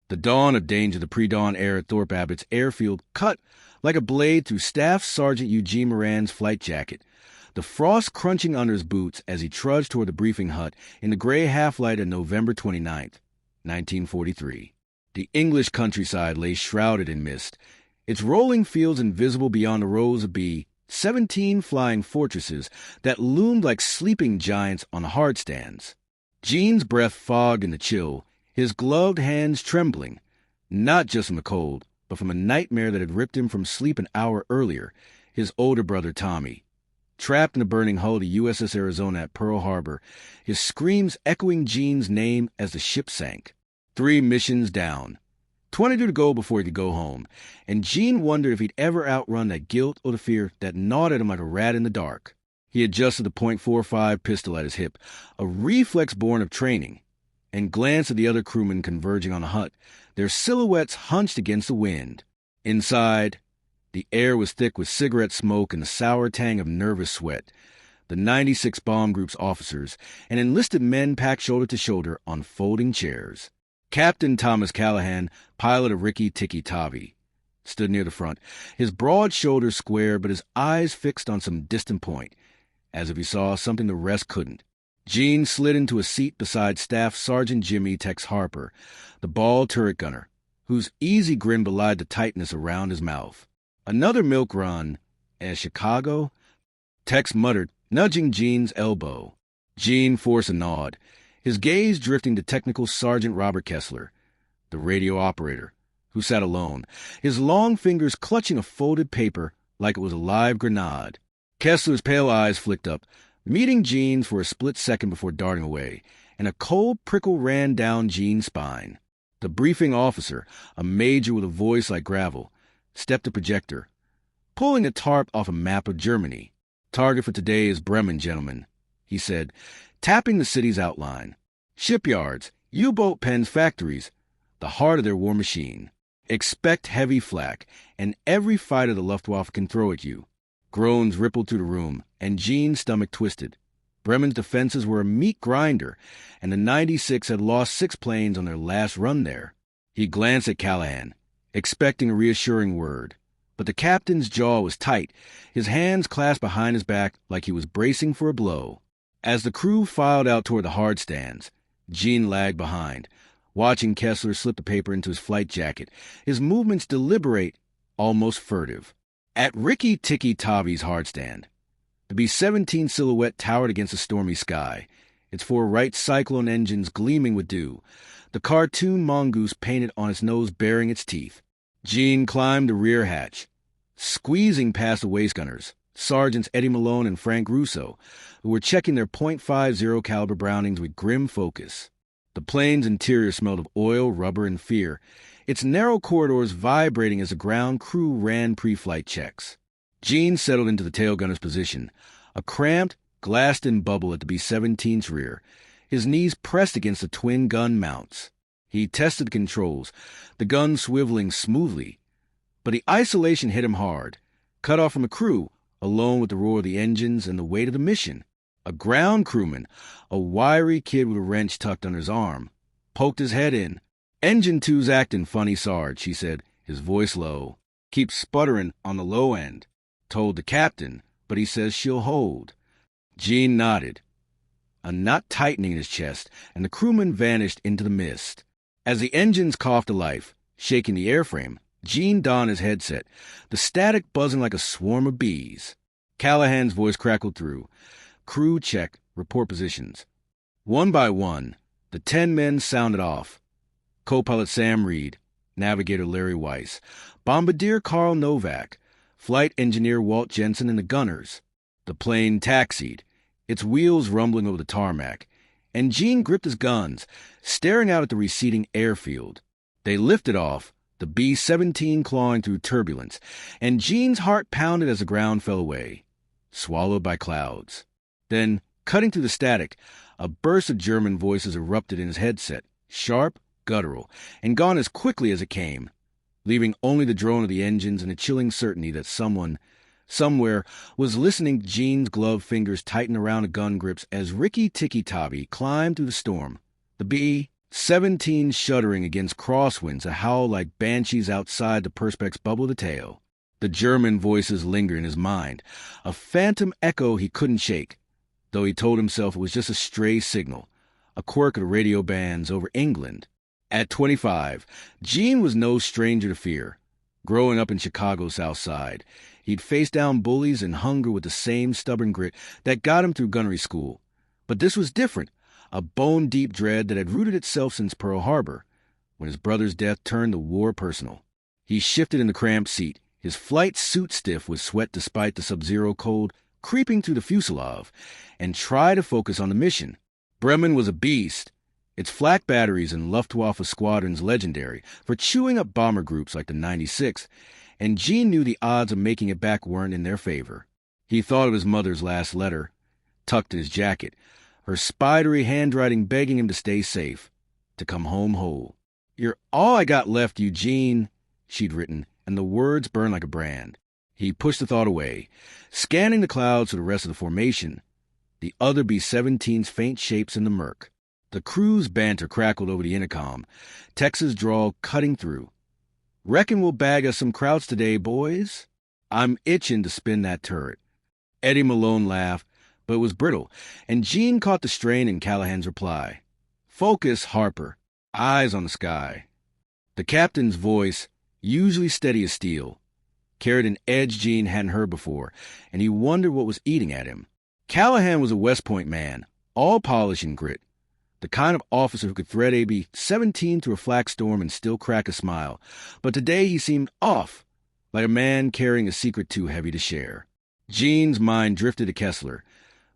The dawn of danger, the pre-dawn air at Thorpe Abbott's airfield cut like a blade through Staff Sergeant Eugene Moran's flight jacket, the frost crunching under his boots as he trudged toward the briefing hut in the gray half-light of November 29th, 1943. The English countryside lay shrouded in mist, its rolling fields invisible beyond the rows of B-17 flying fortresses that loomed like sleeping giants on the hardstands. Gene's breath fogged in the chill, his gloved hands trembling, not just from the cold, but from a nightmare that had ripped him from sleep an hour earlier, his older brother Tommy. Trapped in the burning hull of the USS Arizona at Pearl Harbor, his screams echoing Gene's name as the ship sank. 3 missions down. 22 to go before he could go home, and Gene wondered if he'd ever outrun that guilt or the fear that gnawed at him like a rat in the dark. He adjusted the .45 pistol at his hip, a reflex born of training, and glanced at the other crewmen converging on the hut, their silhouettes hunched against the wind. Inside, the air was thick with cigarette smoke and the sour tang of nervous sweat. The 96 Bomb Group's officers and enlisted men packed shoulder to shoulder on folding chairs. Captain Thomas Callahan, pilot of Rikki Tikki Tavi, stood near the front, his broad shoulders square but his eyes fixed on some distant point, as if he saw something the rest couldn't. Gene slid into a seat beside Staff Sergeant Jimmy Tex Harper, the bald turret gunner, whose easy grin belied the tightness around his mouth. "Another milk run at Chicago?" Tex muttered, nudging Gene's elbow. Gene forced a nod, his gaze drifting to Technical Sergeant Robert Kessler, the radio operator, who sat alone, his long fingers clutching a folded paper like it was a live grenade. Kessler's pale eyes flicked up, meeting Gene's for a split second before darting away, and a cold prickle ran down Gene's spine. The briefing officer, a major with a voice like gravel, stepped the projector, pulling a tarp off a map of Germany. "Target for today is Bremen, gentlemen," he said, tapping the city's outline. "Shipyards, U-boat pens, factories, the heart of their war machine. Expect heavy flak, and every fighter the Luftwaffe can throw at you." Groans rippled through the room, and Gene's stomach twisted. Bremen's defenses were a meat grinder, and the 96 had lost 6 planes on their last run there. He glanced at Callahan, expecting a reassuring word, but the captain's jaw was tight, his hands clasped behind his back like he was bracing for a blow. As the crew filed out toward the hard stands, Gene lagged behind, watching Kessler slip the paper into his flight jacket, his movements deliberate, almost furtive. At Rikki Tikki Tavi's hard stand, the B-17 silhouette towered against a stormy sky, its 4 Wright Cyclone engines gleaming with dew, the cartoon mongoose painted on its nose baring its teeth. Gene climbed the rear hatch, squeezing past the waist gunners, Sergeants Eddie Malone and Frank Russo, who were checking their .50 caliber Brownings with grim focus. The plane's interior smelled of oil, rubber, and fear, its narrow corridors vibrating as the ground crew ran pre-flight checks. Gene settled into the tail gunner's position, a cramped, glassed-in bubble at the B-17's rear, his knees pressed against the twin gun mounts. He tested the controls, the gun swiveling smoothly, but the isolation hit him hard, cut off from the crew, alone with the roar of the engines and the weight of the mission. A ground crewman, a wiry kid with a wrench tucked under his arm, poked his head in. "Engine 2's acting funny, Sarge," he said, his voice low. "Keeps sputtering on the low end. Told the captain, but he says she'll hold." Gene nodded, a knot tightening in his chest, and the crewman vanished into the mist. As the engines coughed to life, shaking the airframe, Gene donned his headset, the static buzzing like a swarm of bees. Callahan's voice crackled through. "Crew check, report positions." One by one, the 10 men sounded off. Co-pilot Sam Reed, navigator Larry Weiss, bombardier Carl Novak, flight engineer Walt Jensen, and the gunners. The plane taxied, its wheels rumbling over the tarmac, and Gene gripped his guns, staring out at the receding airfield. They lifted off, the B-17 clawing through turbulence, and Gene's heart pounded as the ground fell away, swallowed by clouds. Then, cutting through the static, a burst of German voices erupted in his headset, sharp, guttural, and gone as quickly as it came, leaving only the drone of the engines and a chilling certainty that someone, somewhere, was listening. Gene's gloved fingers tightened around the gun grips as Rikki Tikki Tavi climbed through the storm, the 17 shuddering against crosswinds, a howl like banshees outside the Perspex bubble of the tail. The German voices linger in his mind, a phantom echo he couldn't shake, though he told himself it was just a stray signal, a quirk of the radio bands over England. At 25, Gene was no stranger to fear. Growing up in Chicago's South Side, he'd faced down bullies and hunger with the same stubborn grit that got him through gunnery school. But this was different, a bone-deep dread that had rooted itself since Pearl Harbor, when his brother's death turned the war personal. He shifted in the cramped seat, his flight suit stiff with sweat despite the sub-zero cold creeping through the fuselage, and tried to focus on the mission. Bremen was a beast, its flak batteries and Luftwaffe squadrons legendary for chewing up bomber groups like the 96, and Gene knew the odds of making it back weren't in their favor. He thought of his mother's last letter, tucked in his jacket, her spidery handwriting begging him to stay safe, to come home whole. "You're all I got left, Eugene," she'd written, and the words burned like a brand. He pushed the thought away, scanning the clouds for the rest of the formation, the other B-17's faint shapes in the murk. The crew's banter crackled over the intercom, Tex's drawl cutting through. "Reckon we'll bag us some krauts today, boys? I'm itching to spin that turret." Eddie Malone laughed, but it was brittle, and Gene caught the strain in Callahan's reply. "Focus, Harper. Eyes on the sky." The captain's voice, usually steady as steel, carried an edge Gene hadn't heard before, and he wondered what was eating at him. Callahan was a West Point man, all polish and grit, the kind of officer who could thread a B-17 through a flak storm and still crack a smile, but today he seemed off, like a man carrying a secret too heavy to share. Gene's mind drifted to Kessler,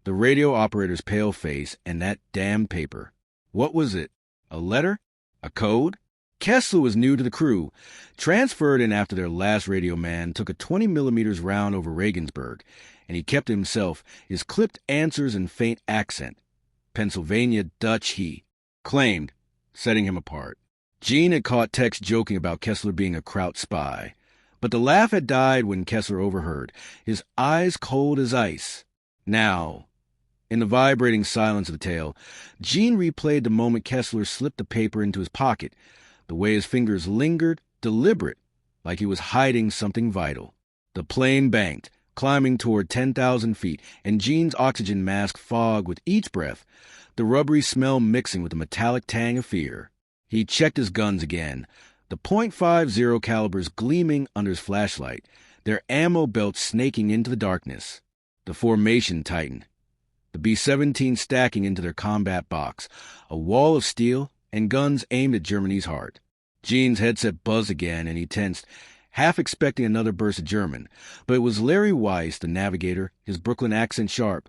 the radio operator's pale face, and that damned paper. What was it? A letter? A code? Kessler was new to the crew, transferred in after their last radio man took a 20mm round over Regensburg, and he kept to himself, his clipped answers and faint accent. Pennsylvania Dutch he claimed, setting him apart. Gene had caught Tex joking about Kessler being a Kraut spy, but the laugh had died when Kessler overheard, his eyes cold as ice. Now, in the vibrating silence of the tail, Gene replayed the moment Kessler slipped the paper into his pocket, the way his fingers lingered, deliberate, like he was hiding something vital. The plane banked, climbing toward 10,000 feet, and Gene's oxygen mask fogged with each breath, the rubbery smell mixing with the metallic tang of fear. He checked his guns again, the .50 calibers gleaming under his flashlight, their ammo belts snaking into the darkness. The formation tightened, the B-17 stacking into their combat box, a wall of steel and guns aimed at Germany's heart. Gene's headset buzzed again, and he tensed, half expecting another burst of German, but it was Larry Weiss, the navigator, his Brooklyn accent sharp.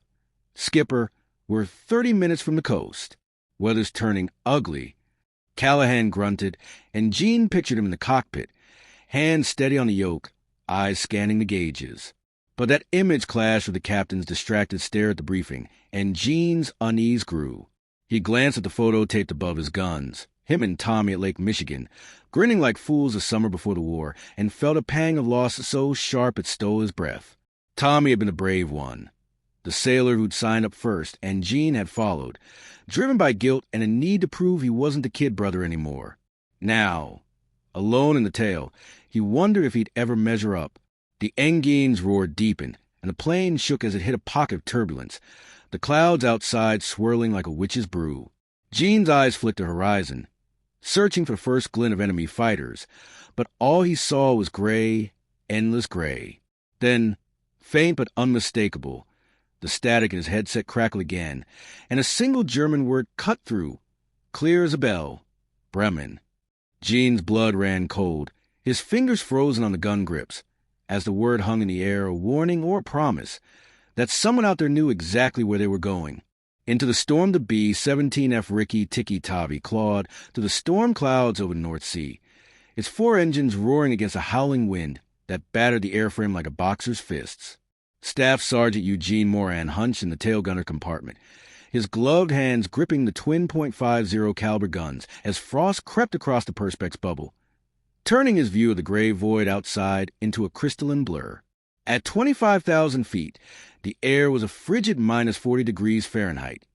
"Skipper, we're 30 minutes from the coast. Weather's turning ugly." Callahan grunted, and Gene pictured him in the cockpit, hands steady on the yoke, eyes scanning the gauges. But that image clashed with the captain's distracted stare at the briefing, and Gene's unease grew. He glanced at the photo taped above his guns, him and Tommy at Lake Michigan, grinning like fools the summer before the war, and felt a pang of loss so sharp it stole his breath. Tommy had been the brave one, the sailor who'd signed up first, and Gene had followed, driven by guilt and a need to prove he wasn't the kid brother anymore. Now, alone in the tail, he wondered if he'd ever measure up. The Engine's roar deepened, and the plane shook as it hit a pocket of turbulence, the clouds outside swirling like a witch's brew. Gene's eyes flicked the horizon, searching for the first glint of enemy fighters, but all he saw was gray, endless gray. Then, faint but unmistakable, the static in his headset crackled again, and a single German word cut through, clear as a bell: Bremen. Gene's blood ran cold, his fingers frozen on the gun grips, as the word hung in the air, a warning or a promise that someone out there knew exactly where they were going. Into the storm the B-17F Rikki Tikki Tavi clawed through the storm clouds over the North Sea, its four engines roaring against a howling wind that battered the airframe like a boxer's fists. Staff Sergeant Eugene Moran hunched in the tailgunner compartment, his gloved hands gripping the twin .50 caliber guns as frost crept across the Perspex bubble, turning his view of the gray void outside into a crystalline blur. At 25,000 feet, the air was a frigid -40 degrees Fahrenheit,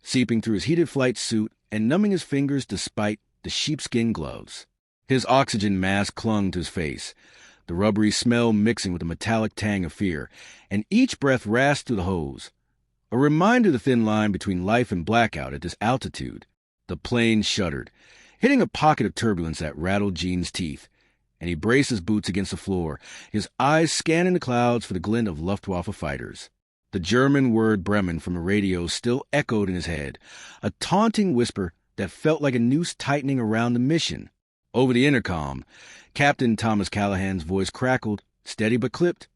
seeping through his heated flight suit and numbing his fingers despite the sheepskin gloves. His oxygen mask clung to his face, the rubbery smell mixing with the metallic tang of fear, and each breath rasped through the hose. A reminder of the thin line between life and blackout at this altitude. The plane shuddered, hitting a pocket of turbulence that rattled Gene's teeth, and he braced his boots against the floor, his eyes scanning the clouds for the glint of Luftwaffe fighters. The German word Bremen from the radio still echoed in his head, a taunting whisper that felt like a noose tightening around the mission. Over the intercom, Captain Thomas Callahan's voice crackled, steady but clipped.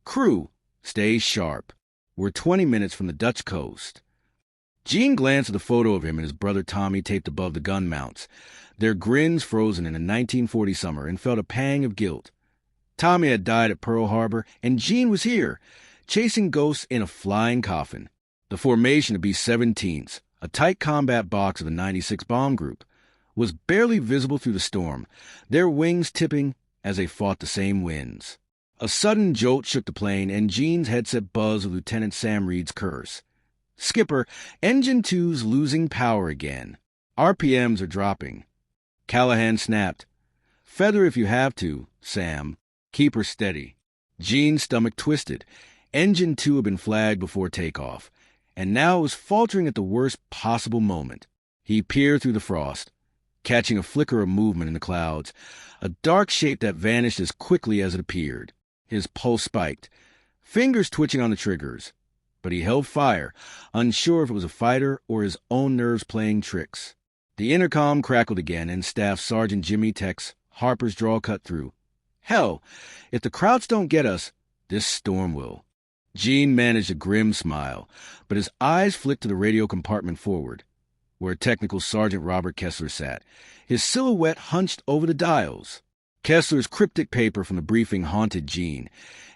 "Crew, stay sharp. We're 20 minutes from the Dutch coast." Gene glanced at the photo of him and his brother Tommy taped above the gun mounts, their grins frozen in a 1940 summer, and felt a pang of guilt. Tommy had died at Pearl Harbor, and Gene was here, chasing ghosts in a flying coffin. The formation of B-17s, a tight combat box of the 96 bomb group, was barely visible through the storm, their wings tipping as they fought the same winds. A sudden jolt shook the plane, and Gene's headset buzzed with Lieutenant Sam Reed's curse. "Skipper, Engine 2's losing power again. RPMs are dropping." Callahan snapped. "Feather if you have to, Sam. Keep her steady." Gene's stomach twisted. Engine 2 had been flagged before takeoff, and now it was faltering at the worst possible moment. He peered through the frost, catching a flicker of movement in the clouds, a dark shape that vanished as quickly as it appeared. His pulse spiked, fingers twitching on the triggers, but he held fire, unsure if it was a fighter or his own nerves playing tricks. The intercom crackled again, and Staff Sergeant Jimmy Tex Harper's drawl cut through. "Hell, if the Krauts don't get us, this storm will." Gene managed a grim smile, but his eyes flicked to the radio compartment forward, where Technical Sergeant Robert Kessler sat, his silhouette hunched over the dials. Kessler's cryptic paper from the briefing haunted Gene,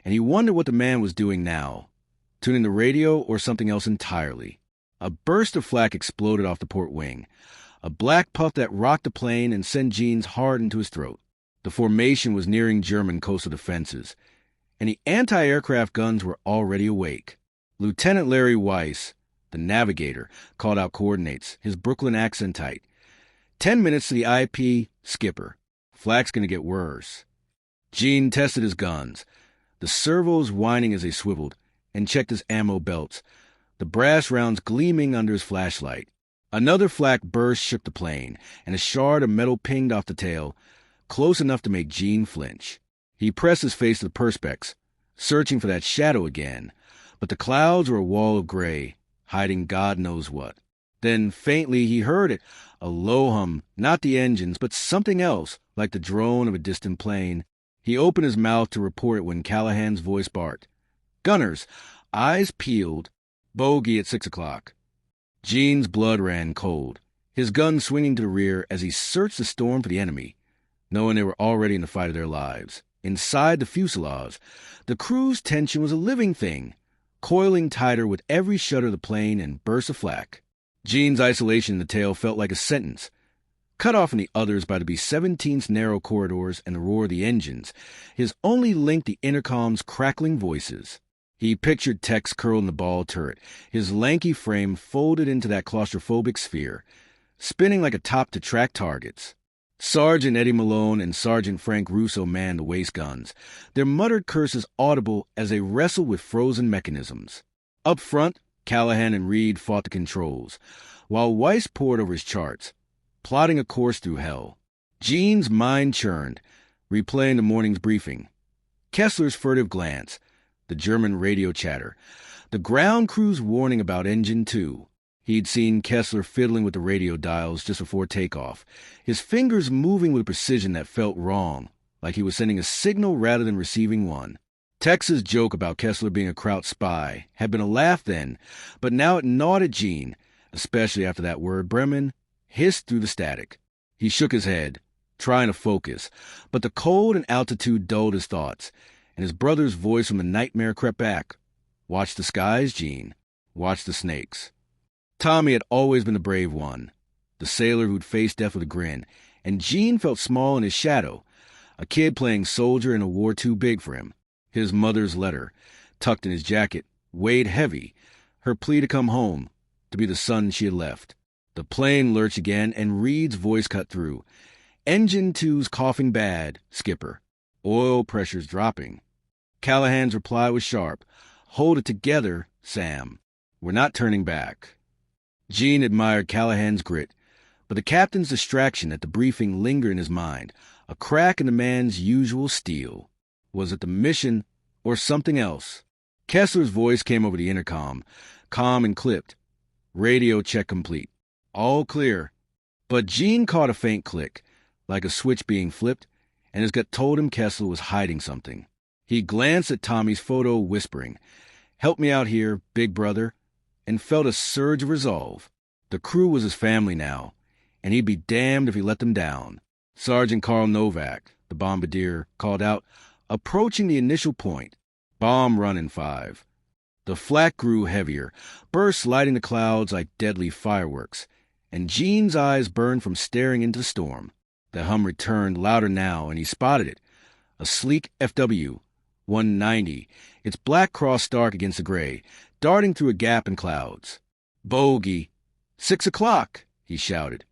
and he wondered what the man was doing now, tuning the radio or something else entirely. A burst of flak exploded off the port wing, a black puff that rocked the plane and sent Gene's heart into his throat. The formation was nearing German coastal defenses, and the anti-aircraft guns were already awake. Lieutenant Larry Weiss, the navigator, called out coordinates, his Brooklyn accent tight. 10 minutes to the IP, skipper. Flak's gonna get worse." Gene tested his guns, the servos whining as they swiveled, and checked his ammo belts, the brass rounds gleaming under his flashlight. Another flak burst shook the plane, and a shard of metal pinged off the tail, close enough to make Gene flinch. He pressed his face to the perspex, searching for that shadow again, but the clouds were a wall of gray, hiding God knows what. Then, faintly, he heard it, a low hum, not the engines, but something else, like the drone of a distant plane. He opened his mouth to report it when Callahan's voice barked. "Gunners, eyes peeled, bogey at 6 o'clock." Gene's blood ran cold, his gun swinging to the rear as he searched the storm for the enemy, knowing they were already in the fight of their lives. Inside the fuselage, the crew's tension was a living thing, coiling tighter with every shudder of the plane and burst of flak. Gene's isolation in the tail felt like a sentence, cut off from the others by the B-17's narrow corridors and the roar of the engines. His only link the intercom's crackling voices. He pictured Tex curled in the ball turret, his lanky frame folded into that claustrophobic sphere, spinning like a top to track targets. Sergeant Eddie Malone and Sergeant Frank Russo manned the waist guns, their muttered curses audible as they wrestled with frozen mechanisms. Up front, Callahan and Reed fought the controls, while Weiss pored over his charts, plotting a course through hell. Gene's mind churned, replaying the morning's briefing. Kessler's furtive glance, the German radio chatter, the ground crew's warning about Engine 2. He'd seen Kessler fiddling with the radio dials just before takeoff, his fingers moving with a precision that felt wrong, like he was sending a signal rather than receiving one. Tex's joke about Kessler being a Kraut spy had been a laugh then, but now it gnawed at Gene, especially after that word Bremen hissed through the static. He shook his head, trying to focus, but the cold and altitude dulled his thoughts, and his brother's voice from the nightmare crept back. "Watch the skies, Gene. Watch the snakes." Tommy had always been the brave one, the sailor who'd faced death with a grin, and Gene felt small in his shadow, a kid playing soldier in a war too big for him. His mother's letter, tucked in his jacket, weighed heavy, her plea to come home, to be the son she had left. The plane lurched again, and Reed's voice cut through. Engine 2's coughing bad, Skipper. Oil pressure's dropping. Callahan's reply was sharp. Hold it together, Sam. We're not turning back. Gene admired Callahan's grit, but the captain's distraction at the briefing lingered in his mind, a crack in the man's usual steel. Was it the mission or something else? Kessler's voice came over the intercom, calm and clipped. Radio check complete. All clear. But Gene caught a faint click, like a switch being flipped, and his gut told him Kessler was hiding something. He glanced at Tommy's photo, whispering, "Help me out here, big brother," and felt a surge of resolve. The crew was his family now, and he'd be damned if he let them down. Sergeant Carl Novak, the bombardier, called out, approaching the initial point. Bomb run in 5. The flak grew heavier, bursts lighting the clouds like deadly fireworks, and Gene's eyes burned from staring into the storm. The hum returned louder now, and he spotted it. A sleek FW, 190, its black cross stark against the gray, darting through a gap in clouds. "Bogey! 6 o'clock!" he shouted,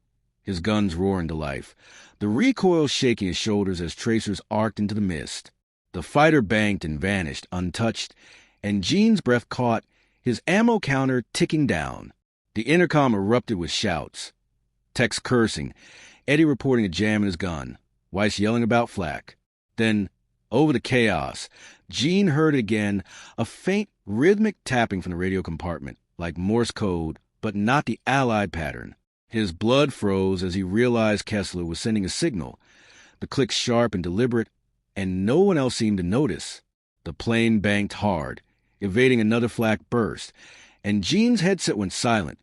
his guns roaring to life, the recoil shaking his shoulders as tracers arced into the mist. The fighter banked and vanished, untouched, and Gene's breath caught, his ammo counter ticking down. The intercom erupted with shouts. Tex cursing, Eddie reporting a jam in his gun, Weiss yelling about flak. Then, over the chaos, Gene heard again, a faint, rhythmic tapping from the radio compartment, like Morse code, but not the Allied pattern. His blood froze as he realized Kessler was sending a signal, the click sharp and deliberate, and no one else seemed to notice. The plane banked hard, evading another flak burst, and Gene's headset went silent,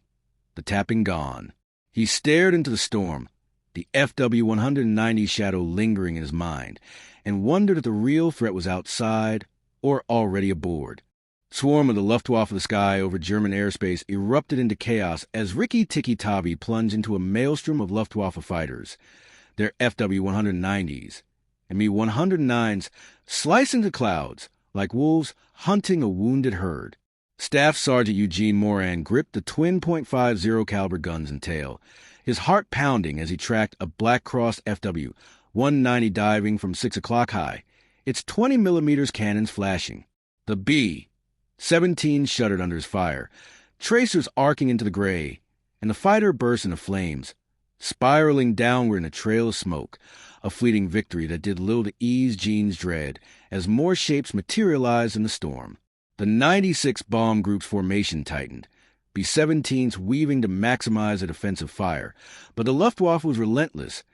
the tapping gone. He stared into the storm, the FW-190 shadow lingering in his mind, and wondered if the real threat was outside or already aboard. Swarm of the Luftwaffe of the sky over German airspace erupted into chaos as Rikki Tikki Tavi plunged into a maelstrom of Luftwaffe fighters, their FW-190s, and Me-109s slicing the clouds like wolves hunting a wounded herd. Staff Sergeant Eugene Moran gripped the twin .50 caliber guns and tail, his heart pounding as he tracked a Black Cross FW-190 diving from 6 o'clock high, its 20mm cannons flashing. The B-17 shuddered under his fire, tracers arcing into the gray, and the fighter burst into flames, spiraling downward in a trail of smoke, a fleeting victory that did little to ease Gene's dread as more shapes materialized in the storm. The 96 bomb group's formation tightened, B-17s weaving to maximize their defensive fire, but the Luftwaffe was relentless,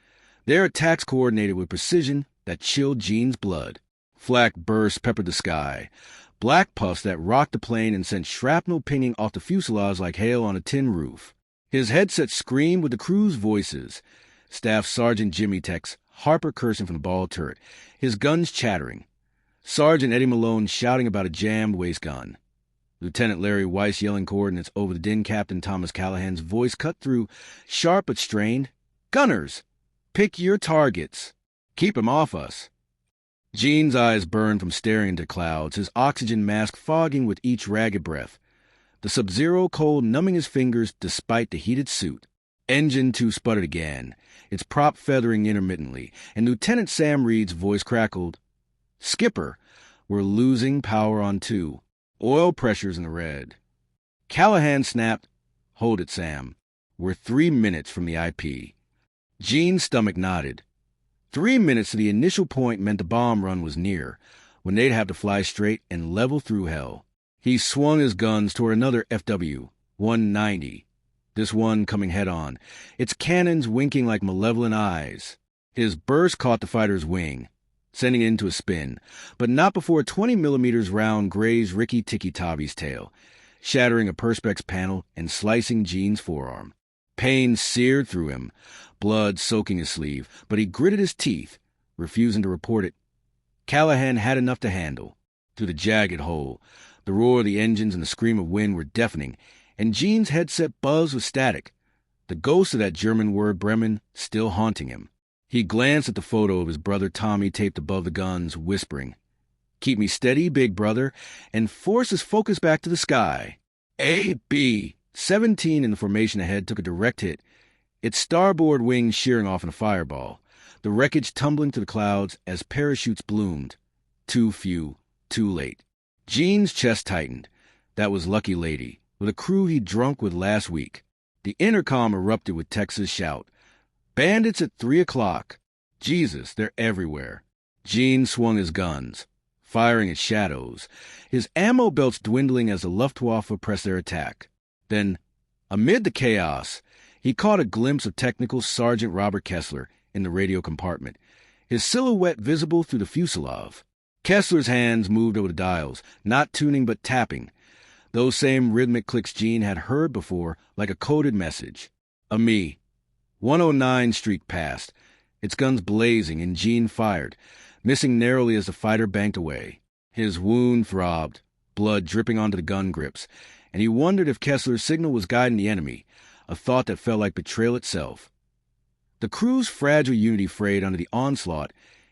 their attacks coordinated with precision that chilled Gene's blood. Flak bursts peppered the sky, black puffs that rocked the plane and sent shrapnel pinging off the fuselage like hail on a tin roof. His headset screamed with the crew's voices, Staff Sergeant Jimmy Tex Harper cursing from the ball turret, his guns chattering, Sergeant Eddie Malone shouting about a jammed waist gun, Lieutenant Larry Weiss yelling coordinates over the din Captain Thomas Callahan's voice cut through, sharp but strained. "Gunners! Pick your targets. Keep 'em off us." Gene's eyes burned from staring into clouds, his oxygen mask fogging with each ragged breath, the sub-zero cold numbing his fingers despite the heated suit. Engine 2 sputtered again, its prop feathering intermittently, and Lieutenant Sam Reed's voice crackled. "Skipper, we're losing power on 2. Oil pressure's in the red." Callahan snapped, "Hold it, Sam. We're 3 minutes from the IP." Gene's stomach nodded. 3 minutes to the initial point meant the bomb run was near, when they'd have to fly straight and level through hell. He swung his guns toward another FW-190, this one coming head-on, its cannons winking like malevolent eyes. His burst caught the fighter's wing, sending it into a spin, but not before a 20mm round grazed Rikki Tikki Tavi's tail, shattering a perspex panel and slicing Gene's forearm. Pain seared through him, blood soaking his sleeve, but he gritted his teeth, refusing to report it. Callahan had enough to handle. Through the jagged hole, the roar of the engines and the scream of wind were deafening, and Gene's headset buzzed with static, the ghost of that German word Bremen still haunting him. He glanced at the photo of his brother Tommy taped above the guns, whispering, "Keep me steady, big brother," and forced his focus back to the sky. A, B, B-17 in the formation ahead took a direct hit, its starboard wing shearing off in a fireball, the wreckage tumbling to the clouds as parachutes bloomed. Too few, too late. Gene's chest tightened. That was Lucky Lady, with a crew he'd drunk with last week. The intercom erupted with Tex's shout. Bandits at 3 o'clock. Jesus, they're everywhere. Gene swung his guns, firing at shadows, his ammo belts dwindling as the Luftwaffe pressed their attack. Then, amid the chaos, he caught a glimpse of Technical Sergeant Robert Kessler in the radio compartment, his silhouette visible through the fuselage. Kessler's hands moved over the dials, not tuning but tapping. Those same rhythmic clicks Gene had heard before, like a coded message. A me. 109 streaked past, its guns blazing, and Gene fired, missing narrowly as the fighter banked away. His wound throbbed, blood dripping onto the gun grips, and he wondered if Kessler's signal was guiding the enemy, a thought that felt like betrayal itself. The crew's fragile unity frayed under the onslaught,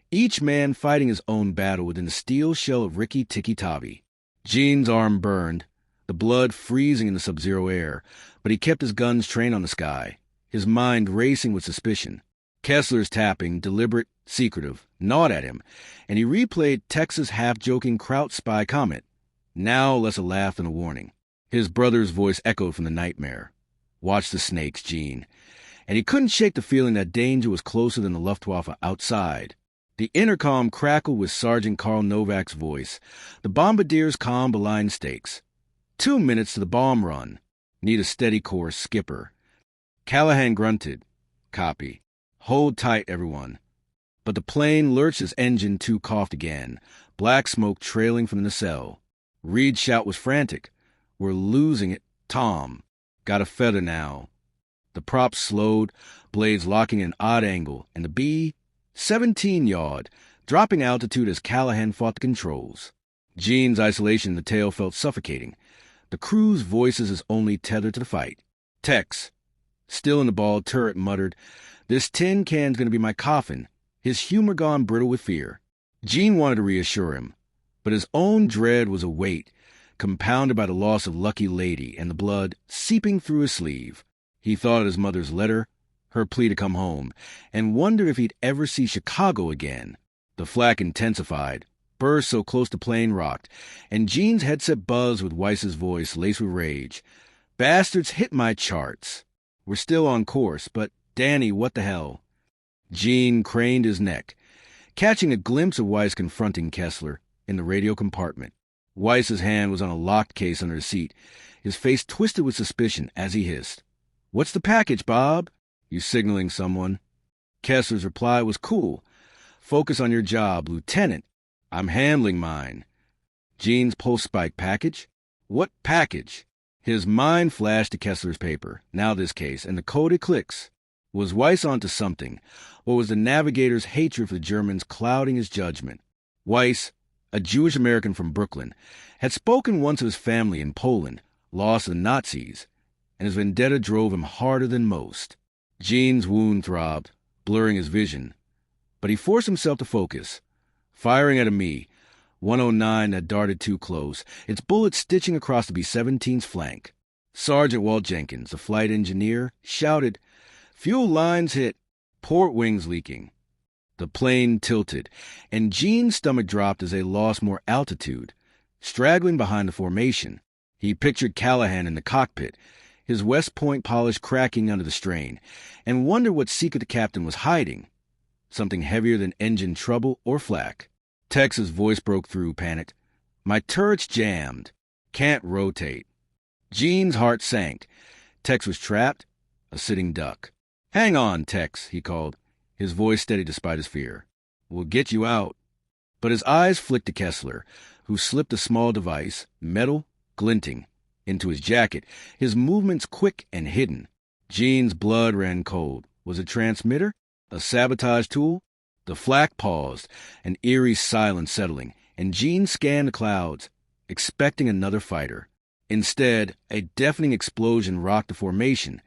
each man fighting his own battle within the steel shell of Rikki Tikki Tavi. Gene's arm burned, the blood freezing in the sub-zero air, but he kept his guns trained on the sky, his mind racing with suspicion. Kessler's tapping, deliberate, secretive, gnawed at him, and he replayed Tex's half-joking Kraut spy comment, now less a laugh than a warning. His brother's voice echoed from the nightmare. Watch the snakes, Gene. And he couldn't shake the feeling that danger was closer than the Luftwaffe outside. The intercom crackled with Sergeant Karl Novak's voice, the bombardier's calm belied stakes. 2 minutes to the bomb run. Need a steady course, skipper. Callahan grunted. Copy. Hold tight, everyone. But the plane lurched as engine 2 coughed again, black smoke trailing from the nacelle. Reed's shout was frantic. We're losing it. Tom. Got a feather now. The props slowed, blades locking in an odd angle, and the B-17 yawed, dropping altitude as Callahan fought the controls. Gene's isolation in the tail felt suffocating. The crew's voices as only tethered to the fight. Tex, still in the bald turret, muttered, "This tin can's going to be my coffin," his humor gone brittle with fear. Gene wanted to reassure him, but his own dread was a weight, compounded by the loss of Lucky Lady and the blood seeping through his sleeve. He thought of his mother's letter, her plea to come home, and wondered if he'd ever see Chicago again. The flak intensified, burst so close the plane rocked, and Gene's headset buzzed with Weiss's voice laced with rage. "Bastards hit my charts. We're still on course, but Danny, what the hell?" Gene craned his neck, catching a glimpse of Weiss confronting Kessler in the radio compartment. Weiss's hand was on a locked case under his seat, his face twisted with suspicion as he hissed, "What's the package, Bob? You signaling someone?" Kessler's reply was cool. "Focus on your job, Lieutenant. I'm handling mine." Gene's post-spike package? What package? His mind flashed to Kessler's paper, now this case, and the coded clicks. Was Weiss onto something, or was the navigator's hatred for the Germans clouding his judgment? Weiss, a Jewish American from Brooklyn, had spoken once of his family in Poland, lost to the Nazis, and his vendetta drove him harder than most. Gene's wound throbbed, blurring his vision, but he forced himself to focus, firing at a me, 109 that darted too close, its bullets stitching across the B-17's flank. Sergeant Walt Jenkins, the flight engineer, shouted, "Fuel lines hit, port wings leaking." The plane tilted, and Gene's stomach dropped as they lost more altitude. Straggling behind the formation, he pictured Callahan in the cockpit, his West Point polish cracking under the strain, and wondered what secret the captain was hiding. Something heavier than engine trouble or flak. Tex's voice broke through, panicked. "My turret's jammed. Can't rotate." Gene's heart sank. Tex was trapped, a sitting duck. "Hang on, Tex," he called, his voice steady despite his fear. "We'll get you out." But his eyes flicked to Kessler, who slipped a small device, metal, glinting, into his jacket, his movements quick and hidden. Gene's blood ran cold. Was it a transmitter? A sabotage tool? The flak paused, an eerie silence settling, and Gene scanned the clouds, expecting another fighter. Instead, a deafening explosion rocked the formation.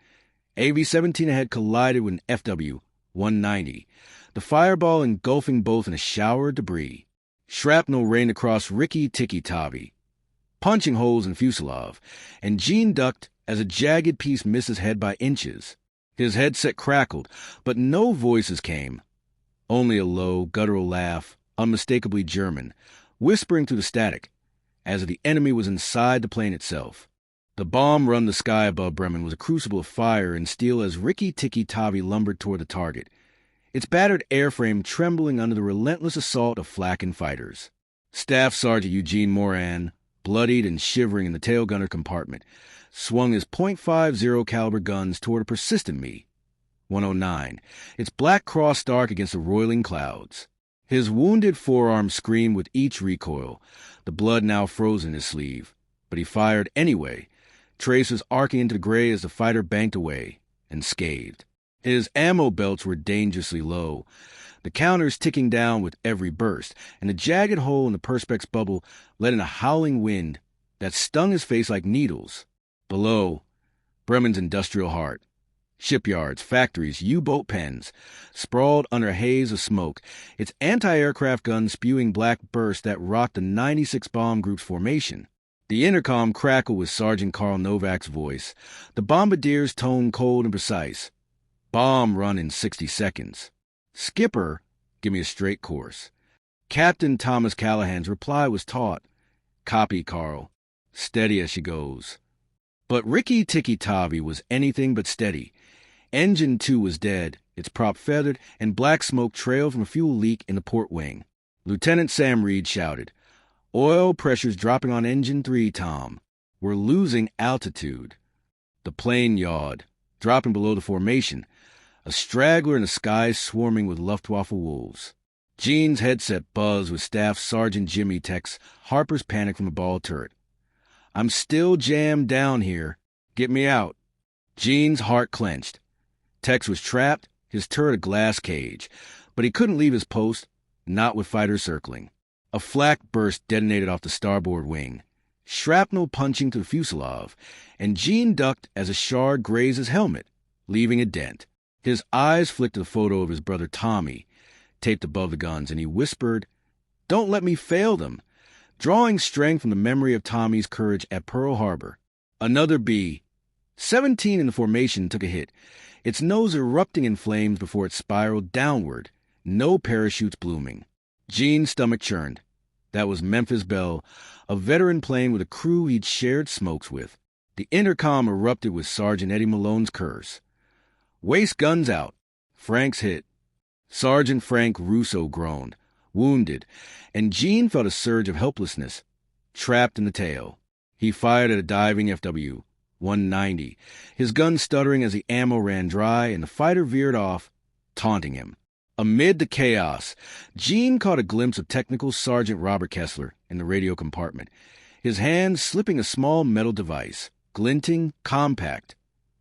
AB-17 ahead collided with an FW-190, the fireball engulfing both in a shower of debris. Shrapnel rained across Rikki Tikki Tavi, punching holes in fuselage, and Gene ducked as a jagged piece missed his head by inches. His headset crackled, but no voices came. Only a low, guttural laugh, unmistakably German, whispering through the static, as if the enemy was inside the plane itself. The bomb run the sky above Bremen was a crucible of fire and steel as Rikki Tikki Tavi lumbered toward the target, its battered airframe trembling under the relentless assault of flak and fighters. Staff Sergeant Eugene Moran, bloodied and shivering in the tail gunner compartment, swung his .50 caliber guns toward a persistent Me-109, its black cross dark against the roiling clouds. His wounded forearm screamed with each recoil, the blood now frozen in his sleeve. But he fired anyway, tracers arcing into the gray as the fighter banked away, and scathed. His ammo belts were dangerously low, the counters ticking down with every burst, and a jagged hole in the Perspex bubble let in a howling wind that stung his face like needles. Below, Bremen's industrial heart. Shipyards, factories, U-boat pens, sprawled under a haze of smoke, its anti-aircraft guns spewing black bursts that rocked the 96 bomb group's formation. The intercom crackled with Sergeant Karl Novak's voice, the bombardier's tone cold and precise. Bomb run in 60 seconds. Skipper, give me a straight course. Captain Thomas Callahan's reply was taut. Copy, Carl. Steady as she goes. But Rikki Tikki Tavi was anything but steady. Engine 2 was dead, its prop feathered, and black smoke trailed from a fuel leak in the port wing. Lieutenant Sam Reed shouted, "Oil pressure's dropping on Engine 3, Tom. We're losing altitude." The plane yawed, dropping below the formation, a straggler in the sky swarming with Luftwaffe wolves. Gene's headset buzzed with Staff Sergeant Jimmy Tech's Harper's panic from the ball turret. "I'm still jammed down here. Get me out." Gene's heart clenched. Tex was trapped, his turret a glass cage, but he couldn't leave his post, not with fighters circling. A flak burst detonated off the starboard wing, shrapnel punching through the fuselage, and Gene ducked as a shard grazed his helmet, leaving a dent. His eyes flicked to the photo of his brother Tommy, taped above the guns, and he whispered, "Don't let me fail them," drawing strength from the memory of Tommy's courage at Pearl Harbor. Another B-17 in the formation took a hit, its nose erupting in flames before it spiraled downward, no parachutes blooming. Gene's stomach churned. That was Memphis Belle, a veteran plane with a crew he'd shared smokes with. The intercom erupted with Sergeant Eddie Malone's curse. "Waist guns out. Frank's hit." Sergeant Frank Russo groaned, wounded, and Gene felt a surge of helplessness, trapped in the tail. He fired at a diving FW-190, his gun stuttering as the ammo ran dry and the fighter veered off, taunting him. Amid the chaos, Gene caught a glimpse of Technical Sergeant Robert Kessler in the radio compartment, his hand slipping a small metal device, glinting, compact,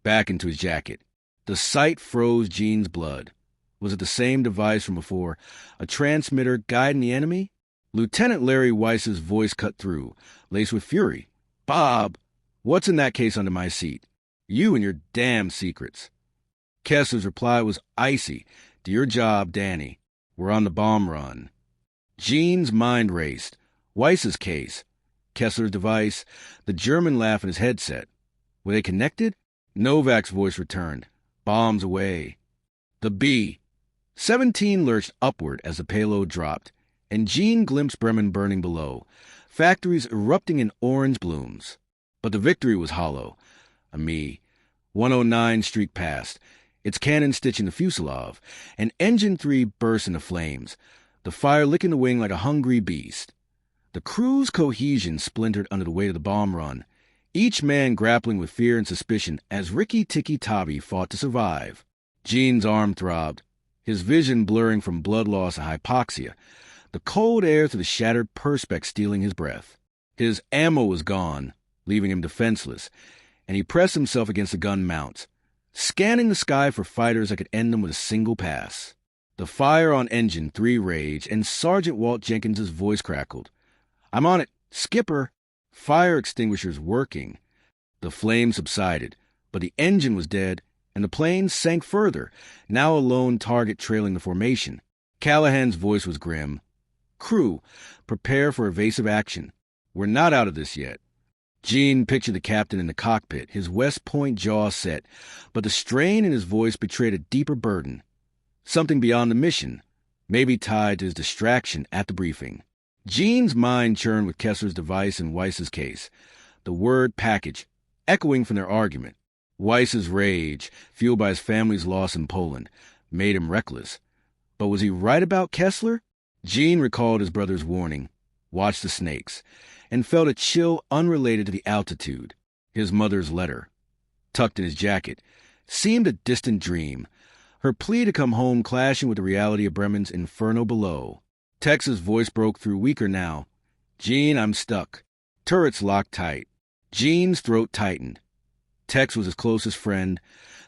back into his jacket. The sight froze Gene's blood. Was it the same device from before, a transmitter guiding the enemy? Lieutenant Larry Weiss's voice cut through, laced with fury. "Bob, what's in that case under my seat? You and your damn secrets." Kessler's reply was icy. "Do your job, Danny. We're on the bomb run." Gene's mind raced. Weiss's case, Kessler's device, the German laugh in his headset. Were they connected? Novak's voice returned. "Bombs away." The B-17 lurched upward as the payload dropped, and Gene glimpsed Bremen burning below, factories erupting in orange blooms. But the victory was hollow. A Me-109 streaked past, its cannon stitching the fuselage, and Engine 3 burst into flames, the fire licking the wing like a hungry beast. The crew's cohesion splintered under the weight of the bomb run, each man grappling with fear and suspicion as Rikki Tikki Tavi fought to survive. Gene's arm throbbed, his vision blurring from blood loss and hypoxia, the cold air through the shattered perspex stealing his breath. His ammo was gone, leaving him defenseless, and he pressed himself against the gun mounts, scanning the sky for fighters that could end them with a single pass. The fire on Engine 3 raged, and Sergeant Walt Jenkins's voice crackled. "I'm on it, Skipper." Fire extinguishers working. The flames subsided, but the engine was dead, and the plane sank further, now a lone target trailing the formation. Callahan's voice was grim. "Crew, prepare for evasive action. We're not out of this yet." Gene pictured the captain in the cockpit, his West Point jaw set, but the strain in his voice betrayed a deeper burden. Something beyond the mission, maybe tied to his distraction at the briefing. Gene's mind churned with Kessler's device and Weiss's case. The word package, echoing from their argument. Weiss's rage, fueled by his family's loss in Poland, made him reckless. But was he right about Kessler? Gene recalled his brother's warning, watched the snakes, and felt a chill unrelated to the altitude. His mother's letter, tucked in his jacket, seemed a distant dream, her plea to come home clashing with the reality of Bremen's inferno below. Tex's voice broke through, weaker now. "Gene, I'm stuck." Turrets locked tight. Gene's throat tightened. Tex was his closest friend.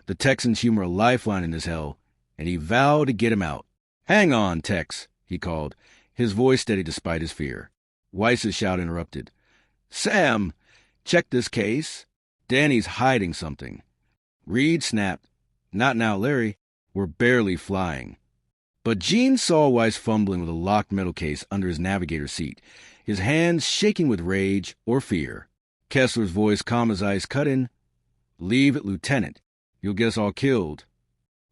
The Texans humor a lifeline in this hell, and he vowed to get him out. "Hang on, Tex," he called, his voice steady despite his fear. Weiss's shout interrupted. "Sam, check this case. Danny's hiding something." Reed snapped. "Not now, Larry. We're barely flying." But Gene saw Weiss fumbling with a locked metal case under his navigator seat, his hands shaking with rage or fear. Kessler's voice, calm as ice, cut in. "Leave it, Lieutenant. You'll get us all killed."